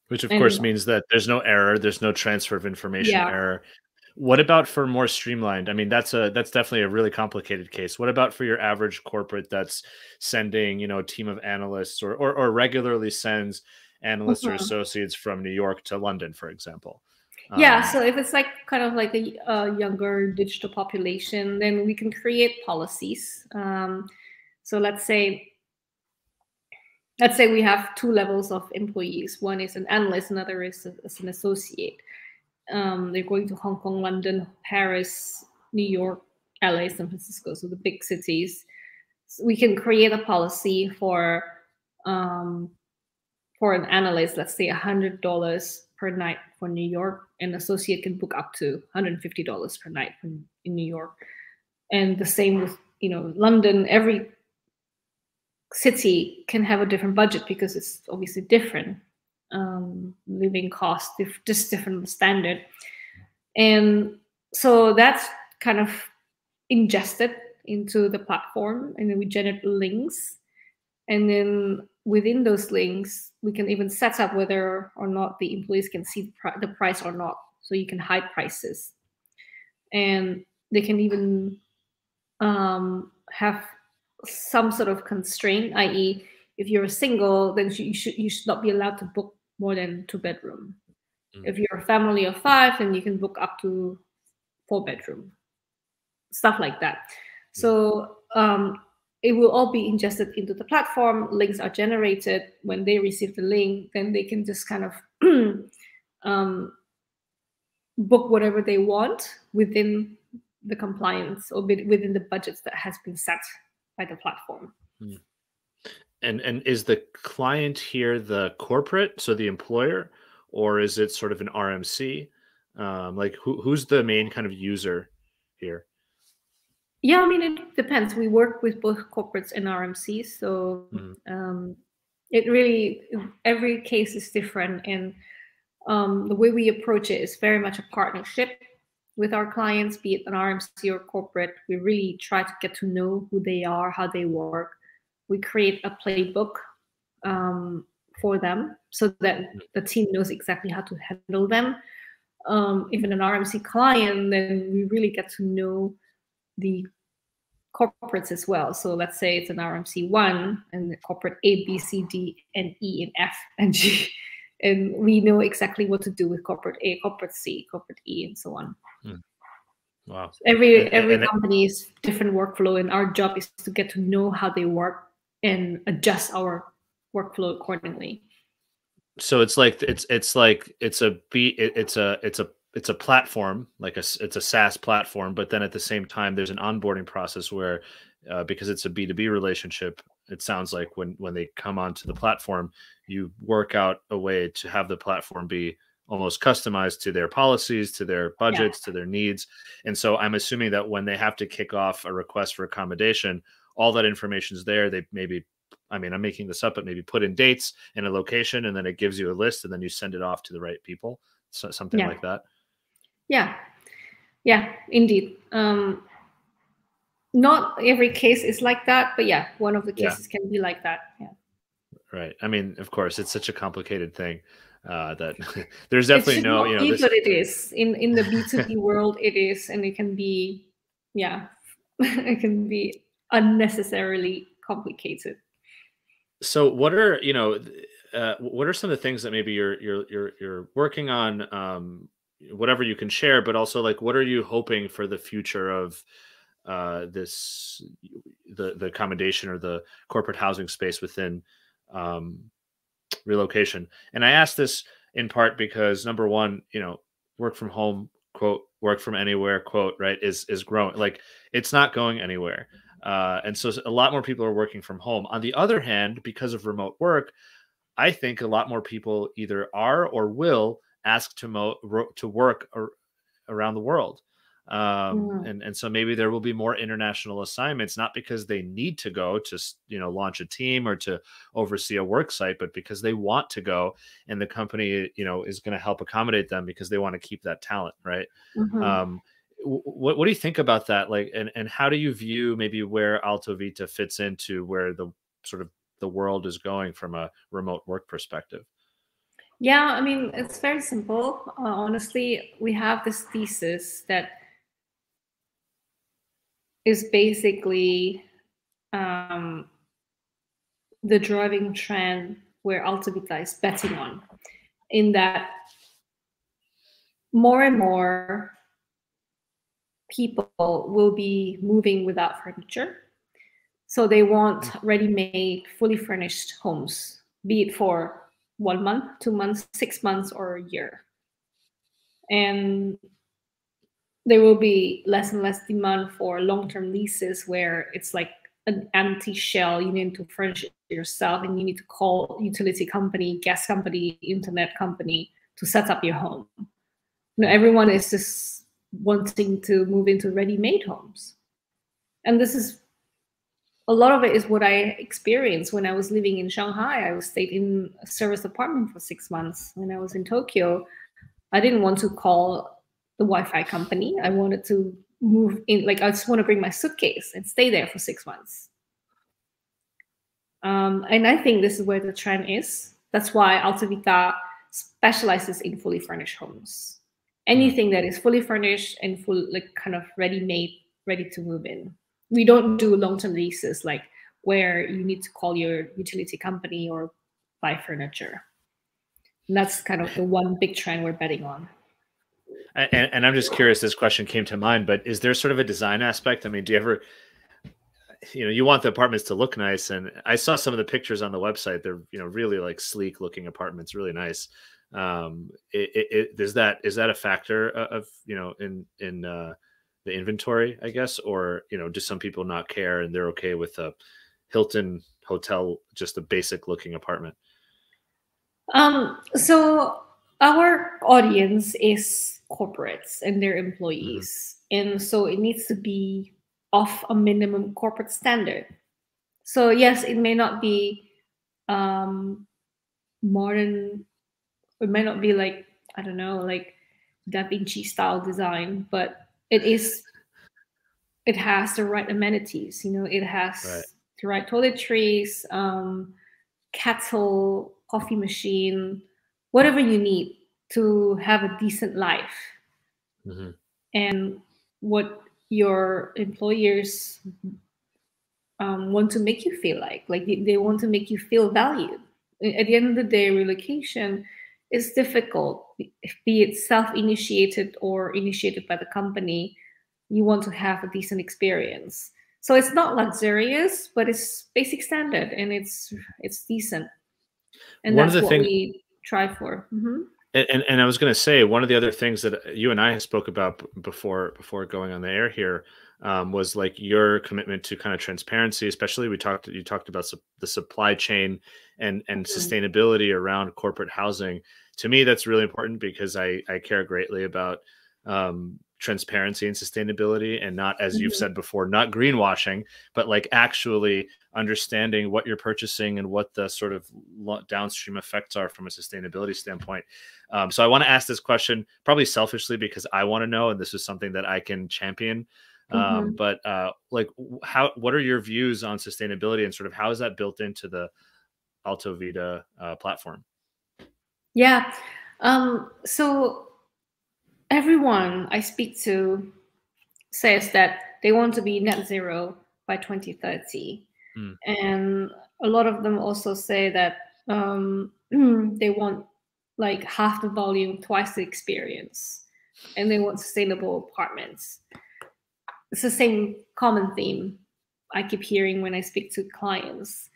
Which of course means that there's no error. There's no transfer of information error. What about for more streamlined? I mean, that's definitely a really complicated case. What about for your average corporate that's sending, a team of analysts or regularly sends analysts or Mhm. associates from New York to London, for example? Yeah, Um, so if it's like kind of like a younger digital population, then we can create policies. So let's say we have two levels of employees. One is an analyst, another is an associate. They're going to Hong Kong, London, Paris, New York, LA, San Francisco, so the big cities. So we can create a policy um, for an analyst, let's say $100 per night for New York. An associate can book up to $150 per night in New York. And the same with London. Every city can have a different budget because it's obviously different living cost, just different standard. And so that's kind of ingested into the platform, and then we generate links, and then within those links we can even set up whether or not the employees can see the price or not, so you can hide prices, and they can even have some sort of constraint, i.e. if you're a single, then you should not be allowed to book more than 2 bedroom. mm, If you're a family of 5, then you can book up to 4 bedroom, stuff like that. mm. So it will all be ingested into the platform. Links are generated. When they receive the link, then they can just kind of um, book whatever they want within the compliance or within the budgets that has been set by the platform. Mm. And is the client here the corporate, so the employer, or is it sort of an RMC? Like who's the main kind of user here? Yeah, I mean, it depends. We work with both corporates and RMCs, so Mm, um, it really every case is different, and the way we approach it is very much a partnership with our clients, be it an RMC or corporate. We really try to get to know who they are, how they work. We create a playbook um, for them so that mm, the team knows exactly how to handle them. Even an RMC client, then we really get to know the corporates as well. So let's say it's an RMC1 and the corporate A, B, C, D, and E, and F, and G. And we know exactly what to do with corporate A, corporate C, corporate E, and so on. mm. Wow. So every And company is different workflow, and our job is to get to know how they work and adjust our workflow accordingly. so it's a platform, like it's a SaaS platform, but then at the same time there's an onboarding process where because it's a B2B relationship, it sounds like when they come onto the platform, you work out a way to have the platform be almost customized to their policies, to their Yeah. budgets, to their needs. And so I'm assuming that when they have to kick off a request for accommodation, all that information is there. They maybe, I mean, I'm making this up, but maybe put in dates and a location, and then it gives you a list, and then you send it off to the right people. So something Yeah. like that. Yeah. Yeah. Indeed. Not every case is like that, but yeah, one of the Yeah. cases can be like that. Yeah. Right. I mean, of course, it's such a complicated thing that there's It definitely should no, not be, this. but it is. In the B2B world, it is, and it can be, yeah, it can be unnecessarily complicated. So, what are what are some of the things that maybe you're working on? Whatever you can share, but also like, what are you hoping for the future of this the accommodation or the corporate housing space within um, relocation? And I ask this in part because number one, work from home, quote, work from anywhere, quote, right, is growing. Like it's not going anywhere. And so a lot more people are working from home. On the other hand, because of remote work, I think a lot more people either are or will ask to work around the world. Mm, And so maybe there will be more international assignments, not because they need to go to launch a team or to oversee a work site, but because they want to go, and the company is going to help accommodate them because they want to keep that talent, right? mhm. Um, what do you think about that? Like, and how do you view maybe where AltoVita fits into where the sort of the world is going from a remote work perspective? Yeah, I mean, it's very simple. Honestly, we have this thesis that is basically the driving trend where AltoVita is betting on, in that more and more people will be moving without furniture. So they want ready-made, fully furnished homes, be it for 1 month, 2 months, 6 months, or a year. And there will be less and less demand for long-term leases where it's like an empty shell. You need to furnish it yourself, and you need to call utility company, gas company, internet company to set up your home. Everyone is just wanting to move into ready-made homes. And this is, a lot of it is what I experienced when I was living in Shanghai. I was stayed in a service apartment for 6 months. When I was in Tokyo, I didn't want to call the Wi-Fi company. I wanted to move in, like I just want to bring my suitcase and stay there for 6 months. And I think this is where the trend is. That's why AltoVita specializes in fully furnished homes. Anything that is fully furnished and full, like kind of ready-made, ready to move in. We don't do long-term leases, like where you need to call your utility company or buy furniture. And that's kind of the one big trend we're betting on. And I'm just curious, this question came to mind, but is there sort of a design aspect? I mean, do you ever, you want the apartments to look nice, and I saw some of the pictures on the website. They're, really like sleek looking apartments, really nice. Is that a factor of, in the inventory, I guess, or, do some people not care and they're okay with a Hilton hotel, just a basic looking apartment? So our audience is corporates and their employees. And so it needs to be of a minimum corporate standard. So yes, it may not be modern, it may not be like, I don't know, like Da Vinci style design, but it has the right amenities, it has the right toiletries, kettle, coffee machine, whatever you need to have a decent life. And what your employers want to make you feel like they want to make you feel valued. At the end of the day, relocation is difficult, be it self-initiated or initiated by the company. You want to have a decent experience. So it's not luxurious, but it's basic standard, and it's decent. And that's what we try for. And I was going to say, one of the other things that you and I spoke about before going on the air here was like your commitment to kind of transparency, especially you talked about the supply chain and sustainability around corporate housing. To me, that's really important because I care greatly about transparency and sustainability, and not, as you've said before, not greenwashing, but like actually understanding what you're purchasing and what the sort of downstream effects are from a sustainability standpoint. So I want to ask this question probably selfishly because I want to know, and this is something that I can champion. But what are your views on sustainability, and sort of how is that built into the AltoVita platform? Yeah. So everyone I speak to says that they want to be net zero by 2030. And a lot of them also say that they want like half the volume, twice the experience, and they want sustainable apartments. It's the same common theme I keep hearing when I speak to clients.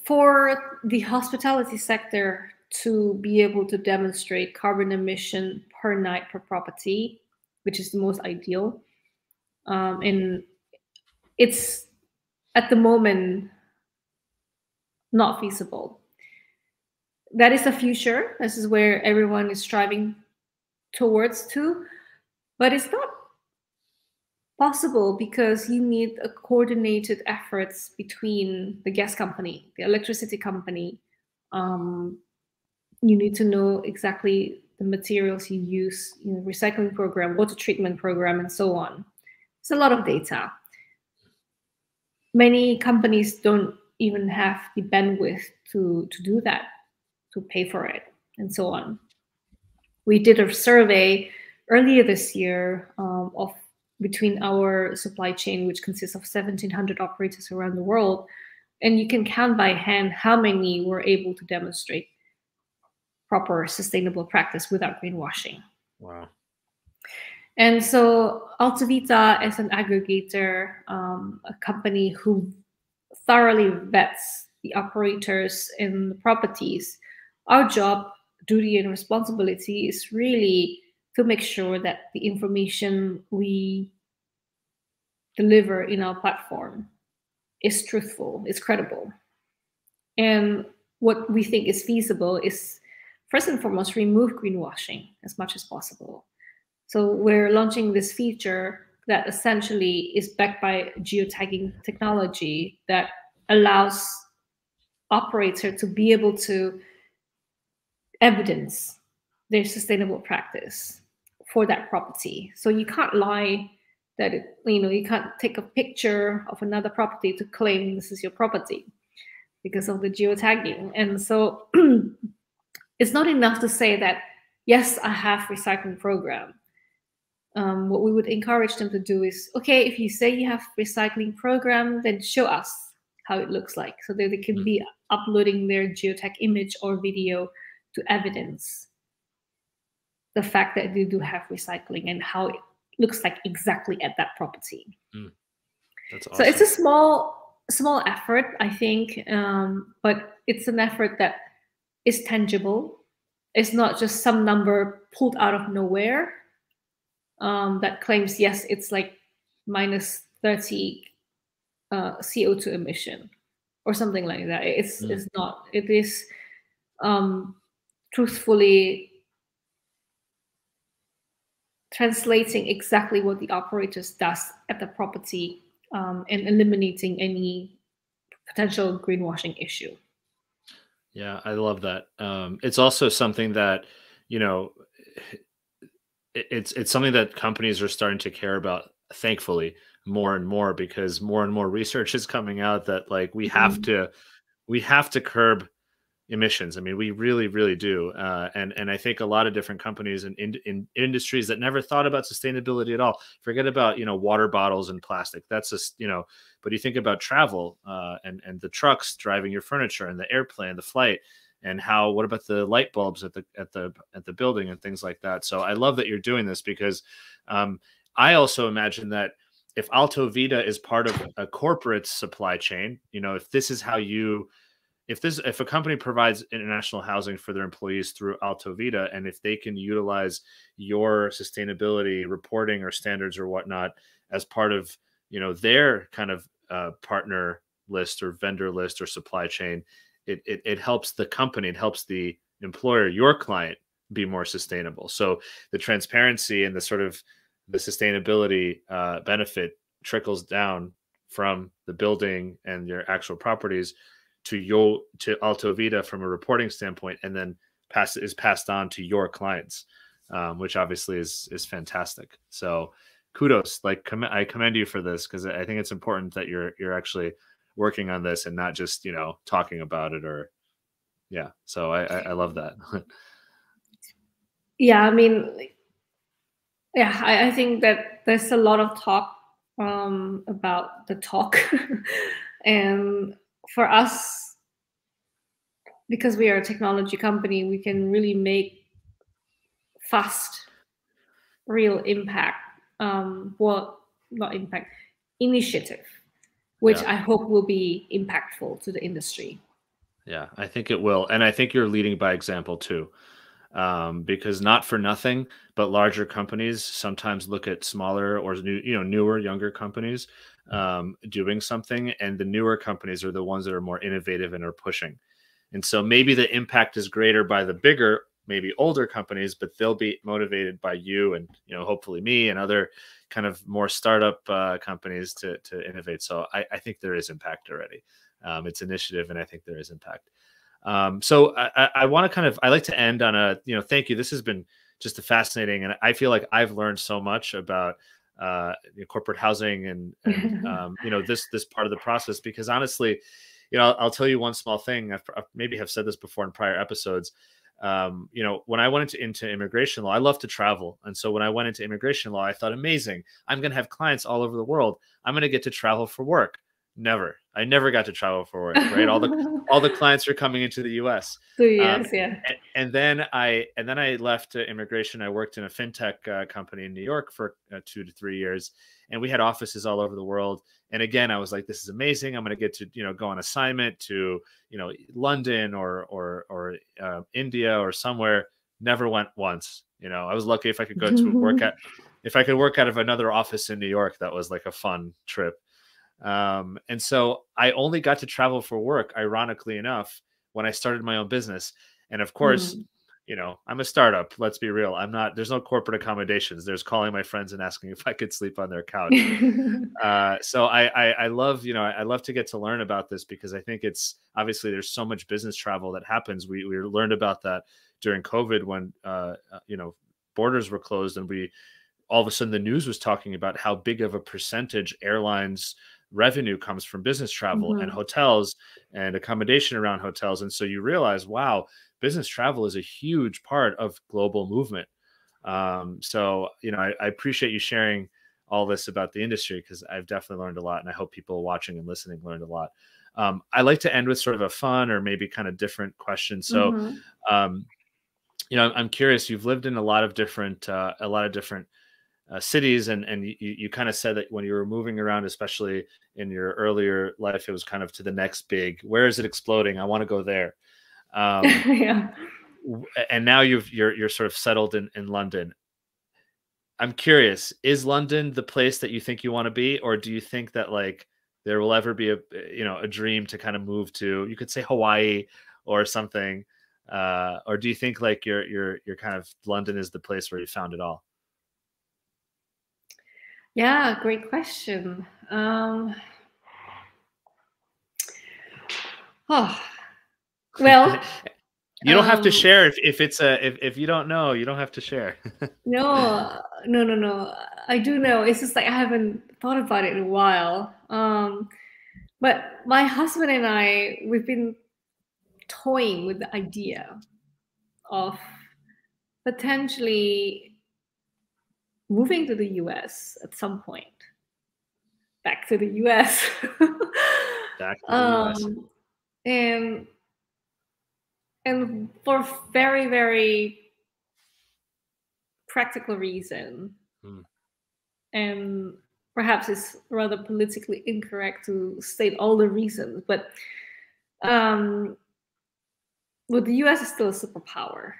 For the hospitality sector to be able to demonstrate carbon emission per night per property, which is the most ideal, and it's at the moment not feasible. That is the future. This is where everyone is striving towards to, but it's not possible because you need a coordinated efforts between the gas company, the electricity company. You need to know exactly the materials you use, recycling program, water treatment program, and so on. It's a lot of data. Many companies don't even have the bandwidth to do that. to pay for it, and so on. We did a survey earlier this year of between our supply chain, which consists of 1,700 operators around the world, and you can count by hand how many were able to demonstrate proper sustainable practice without greenwashing. Wow. And so AltoVita, as an aggregator, a company who thoroughly vets the operators and the properties, our job, duty, and responsibility is really to make sure that the information we deliver in our platform is truthful, is credible. And what we think is feasible is, first and foremost, remove greenwashing as much as possible. So we're launching this feature that essentially is backed by geotagging technology that allows operator to be able to evidence their sustainable practice for that property. So you can't lie that you can't take a picture of another property to claim this is your property because of the geotagging. And so it's not enough to say that, yes, I have recycling program. What we would encourage them to do is, okay, if you say you have recycling program, then show us how it looks like, so that they can be uploading their geotag image or video to evidence the fact that they do have recycling and how it looks like exactly at that property. That's awesome. So it's a small effort, I think, but it's an effort that is tangible. It's not just some number pulled out of nowhere that claims, yes, it's like minus 30 CO2 emission or something like that. It's not. It is truthfully translating exactly what the operators does at the property and eliminating any potential greenwashing issue. Yeah, I love that. It's also something that, it's something that companies are starting to care about, thankfully, more and more, because more and more research is coming out that like we have to curb emissions. I mean, we really, really do. And I think a lot of different companies and in industries that never thought about sustainability at all, forget about, water bottles and plastic. That's just, but you think about travel and the trucks driving your furniture and the airplane, the flight, and what about the light bulbs at the building and things like that. So I love that you're doing this, because I also imagine that if AltoVita is part of a corporate supply chain, if this is how if a company provides international housing for their employees through AltoVita, and if they can utilize your sustainability reporting or standards or whatnot as part of, their kind of partner list or vendor list or supply chain, it helps the company, it helps the employer, your client, be more sustainable. So the transparency and the sort of the sustainability benefit trickles down from the building and your actual properties to AltoVita from a reporting standpoint, and then is passed on to your clients, which obviously is fantastic. So kudos, I commend you for this, because I think it's important that you're actually working on this and not just talking about it so I love that. Yeah, I mean, I think that there's a lot of talk about the talk and for us, because we are a technology company, we can really make fast, real impact. Not impact, initiative, which I hope will be impactful to the industry. Yeah, I think it will. And I think you're leading by example too. Because not for nothing, but larger companies sometimes look at smaller or newer, younger companies doing something, and the newer companies are the ones that are more innovative and are pushing. And so maybe the impact is greater by the bigger, maybe older companies, but they'll be motivated by you and hopefully me and other kind of more startup companies to innovate. So I think there is impact already. It's initiative, and I think there is impact. So I want to I like to end on a, thank you. This has been just a fascinating, and I feel like I've learned so much about corporate housing and this part of the process, because honestly, I'll tell you one small thing. I've maybe have said this before in prior episodes. When I went into immigration law, I love to travel. And so when I went into immigration law, I thought, amazing, I'm going to have clients all over the world. I'm going to get to travel for work. I never got to travel for work, right? All the clients are coming into the US. So yes, yeah. And then I left immigration. I worked in a fintech company in New York for 2 to 3 years, and we had offices all over the world. And again, I was like, this is amazing. I'm going to get to, go on assignment to, London or India or somewhere. Never went once. I was lucky if I could go to work out of another office in New York. That was like a fun trip. And so I only got to travel for work, ironically enough, when I started my own business. And of course, I'm a startup. Let's be real. There's no corporate accommodations. There's calling my friends and asking if I could sleep on their couch. So I love, I love to get to learn about this, because I think it's obviously there's so much business travel that happens. We learned about that during COVID when, borders were closed, and all of a sudden the news was talking about how big of a percentage airlines revenue comes from business travel and hotels and accommodation around hotels. And so you realize, wow, business travel is a huge part of global movement. So, I appreciate you sharing all this about the industry, because I've definitely learned a lot, and I hope people watching and listening learned a lot. I like to end with sort of a fun or maybe kind of different question. So, I'm curious, you've lived in a lot of different cities, and you kind of said that when you were moving around, especially in your earlier life, it was kind of to the next big, where is it exploding? I want to go there. Yeah. And now you're sort of settled in London. I'm curious, is London the place that you think you want to be, or do you think that like there will ever be a dream to kind of move to, you could say Hawaii or something, or do you think like you're kind of London is the place where you found it all? Yeah, great question. Well, you don't have to share if you don't know, you don't have to share. No. I do know. It's just like I haven't thought about it in a while. But my husband and I, we've been toying with the idea of potentially moving to the US at some point. Back to the US. Back to the US. And for very, very practical reason, and perhaps it's rather politically incorrect to state all the reasons, but well, the US is still a superpower,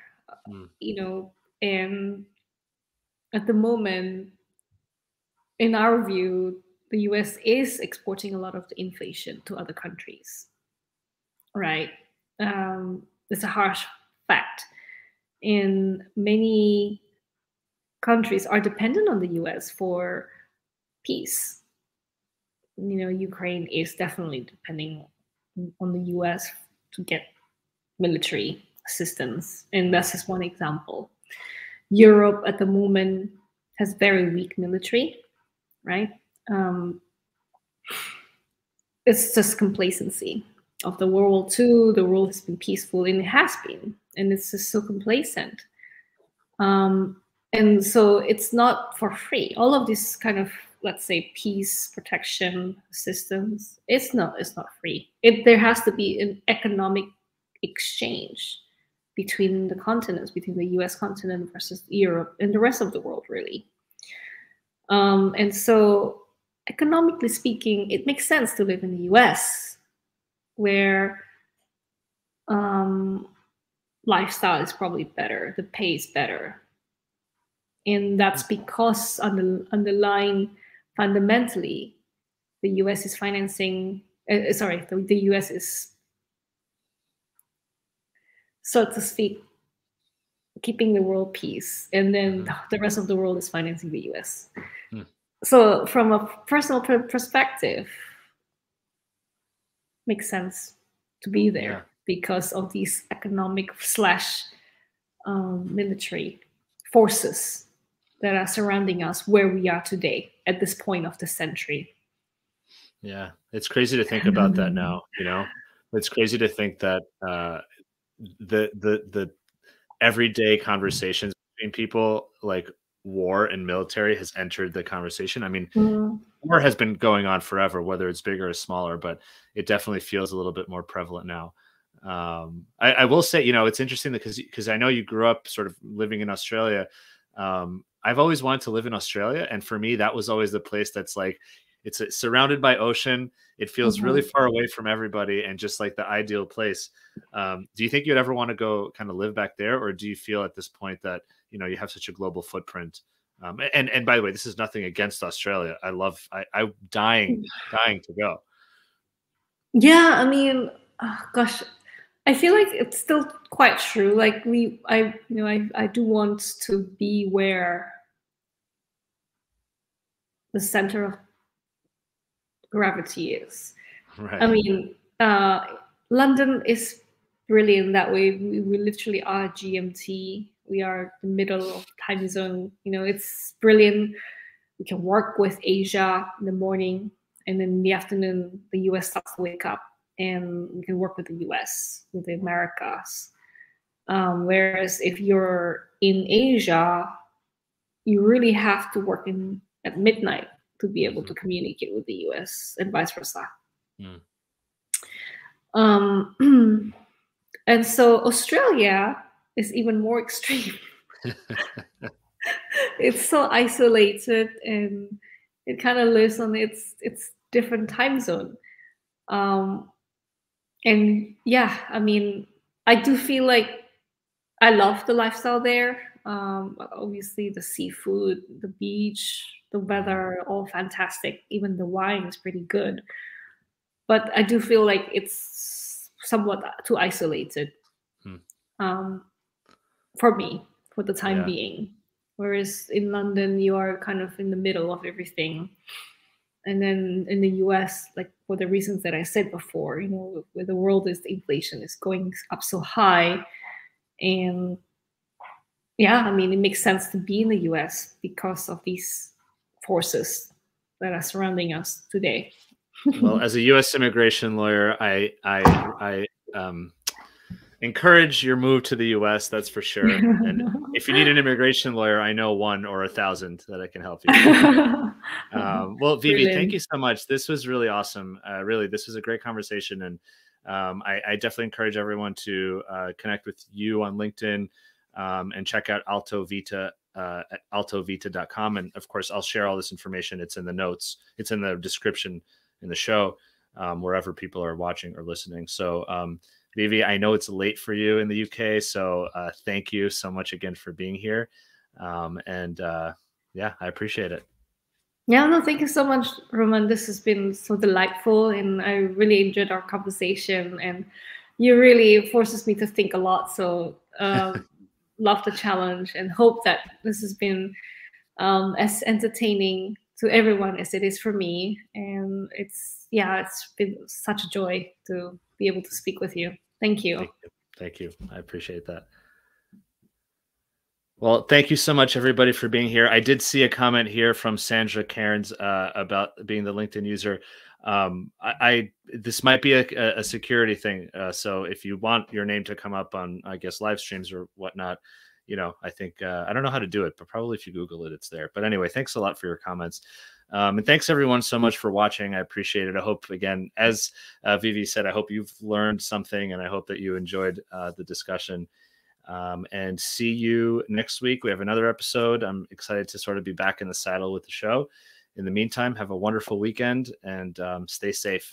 and at the moment, in our view, the US is exporting a lot of the inflation to other countries, right? It's a harsh fact. And many countries are dependent on the US for peace. Ukraine is definitely depending on the US to get military assistance. And that's just one example. Europe at the moment has very weak military, right? It's just complacency of the World War II. The world has been peaceful, and it has been, and it's just so complacent. And so it's not for free. All of this kind of, let's say, peace protection systems, it's not free. There has to be an economic exchange between the continents, between the US continent versus Europe and the rest of the world, really. And so economically speaking, it makes sense to live in the US, where lifestyle is probably better, the pay is better. And that's because underlying fundamentally, the US is financing, the US is, so to speak, keeping the world peace, and then the rest of the world is financing the US. So from a personal perspective, makes sense to be there because of these economic / military forces that are surrounding us where we are today at this point of the century. Yeah. It's crazy to think about that now, you know? It's crazy to think that the everyday conversations between people, like war and military, has entered the conversation. I mean, Mm, war has been going on forever, whether it's bigger or smaller, but it definitely feels a little bit more prevalent now. I will say, you know, it's interesting because I know you grew up sort of living in Australia. I've always wanted to live in Australia, and for me, that was always the place that's like surrounded by ocean. It feels really mhm. far away from everybody, and just like the ideal place. Do you think you'd ever want to go kind of live back there, or do you feel at this point that you know you have such a global footprint? And by the way, this is nothing against Australia. I'm dying to go. Yeah, I mean, gosh, I feel like it's still quite true. Like I do want to be where the center of gravity is. I Right. mean, London is brilliant that way. We literally are GMT. We are the middle of time zone. You know, it's brilliant. We can work with Asia in the morning, and then in the afternoon, the US starts to wake up, and we can work with the US, with the Americas. Whereas if you're in Asia, you really have to work in at midnight to be able Mhm. to communicate with the US and vice versa. Mm. Um, and so Australia is even more extreme. It's so isolated and it kind of lives on its different time zone. Um, and yeah, I mean, I do feel like I love the lifestyle there. Obviously, the seafood, the beach, the Mhm. weather, all fantastic. Even the wine is pretty good. But I do feel like it's somewhat too isolated Mm. um, for me for the time Yeah. being. Whereas in London, you are kind of in the middle of everything. And then in the US, like for the reasons that I said before, you know, where the world is, the inflation is going up so high. And yeah, I mean, it makes sense to be in the US because of these forces that are surrounding us today. Well, as a U.S. immigration lawyer, I encourage your move to the U.S. That's for sure. And if you need an immigration lawyer, I know one or 1,000 that I can help you. Well, Vivi, thank Brilliant. you so much. This was really awesome. Really, this was a great conversation, and I definitely encourage everyone to connect with you on LinkedIn and check out Alto Vita at altovita.com. And of course, I'll share all this information. It's in the notes. It's in the description in the show, wherever people are watching or listening. So, Vivi, I know it's late for you in the UK, so thank you so much again for being here. And yeah, I appreciate it. Yeah, no, thank you so much, Roman. This has been so delightful, and I really enjoyed our conversation. And you really forces me to think a lot. So, love the challenge, and hope that this has been as entertaining to everyone as it is for me. And it's been such a joy to be able to speak with you. Thank you. Thank you. Thank you. I appreciate that. Well, thank you so much, everybody, for being here. I did see a comment here from Sandra Cairns about being the LinkedIn user. I this might be a security thing. So if you want your name to come up on, I guess, live streams or whatnot, you know, I think I don't know how to do it, but probably if you Google it, it's there. But anyway, thanks a lot for your comments. And thanks everyone so much for watching. I appreciate it. I hope, again, as Vivi said, I hope you've learned something, and I hope that you enjoyed the discussion. And see you next week. We have another episode. I'm excited to sort of be back in the saddle with the show. In the meantime, have a wonderful weekend and stay safe.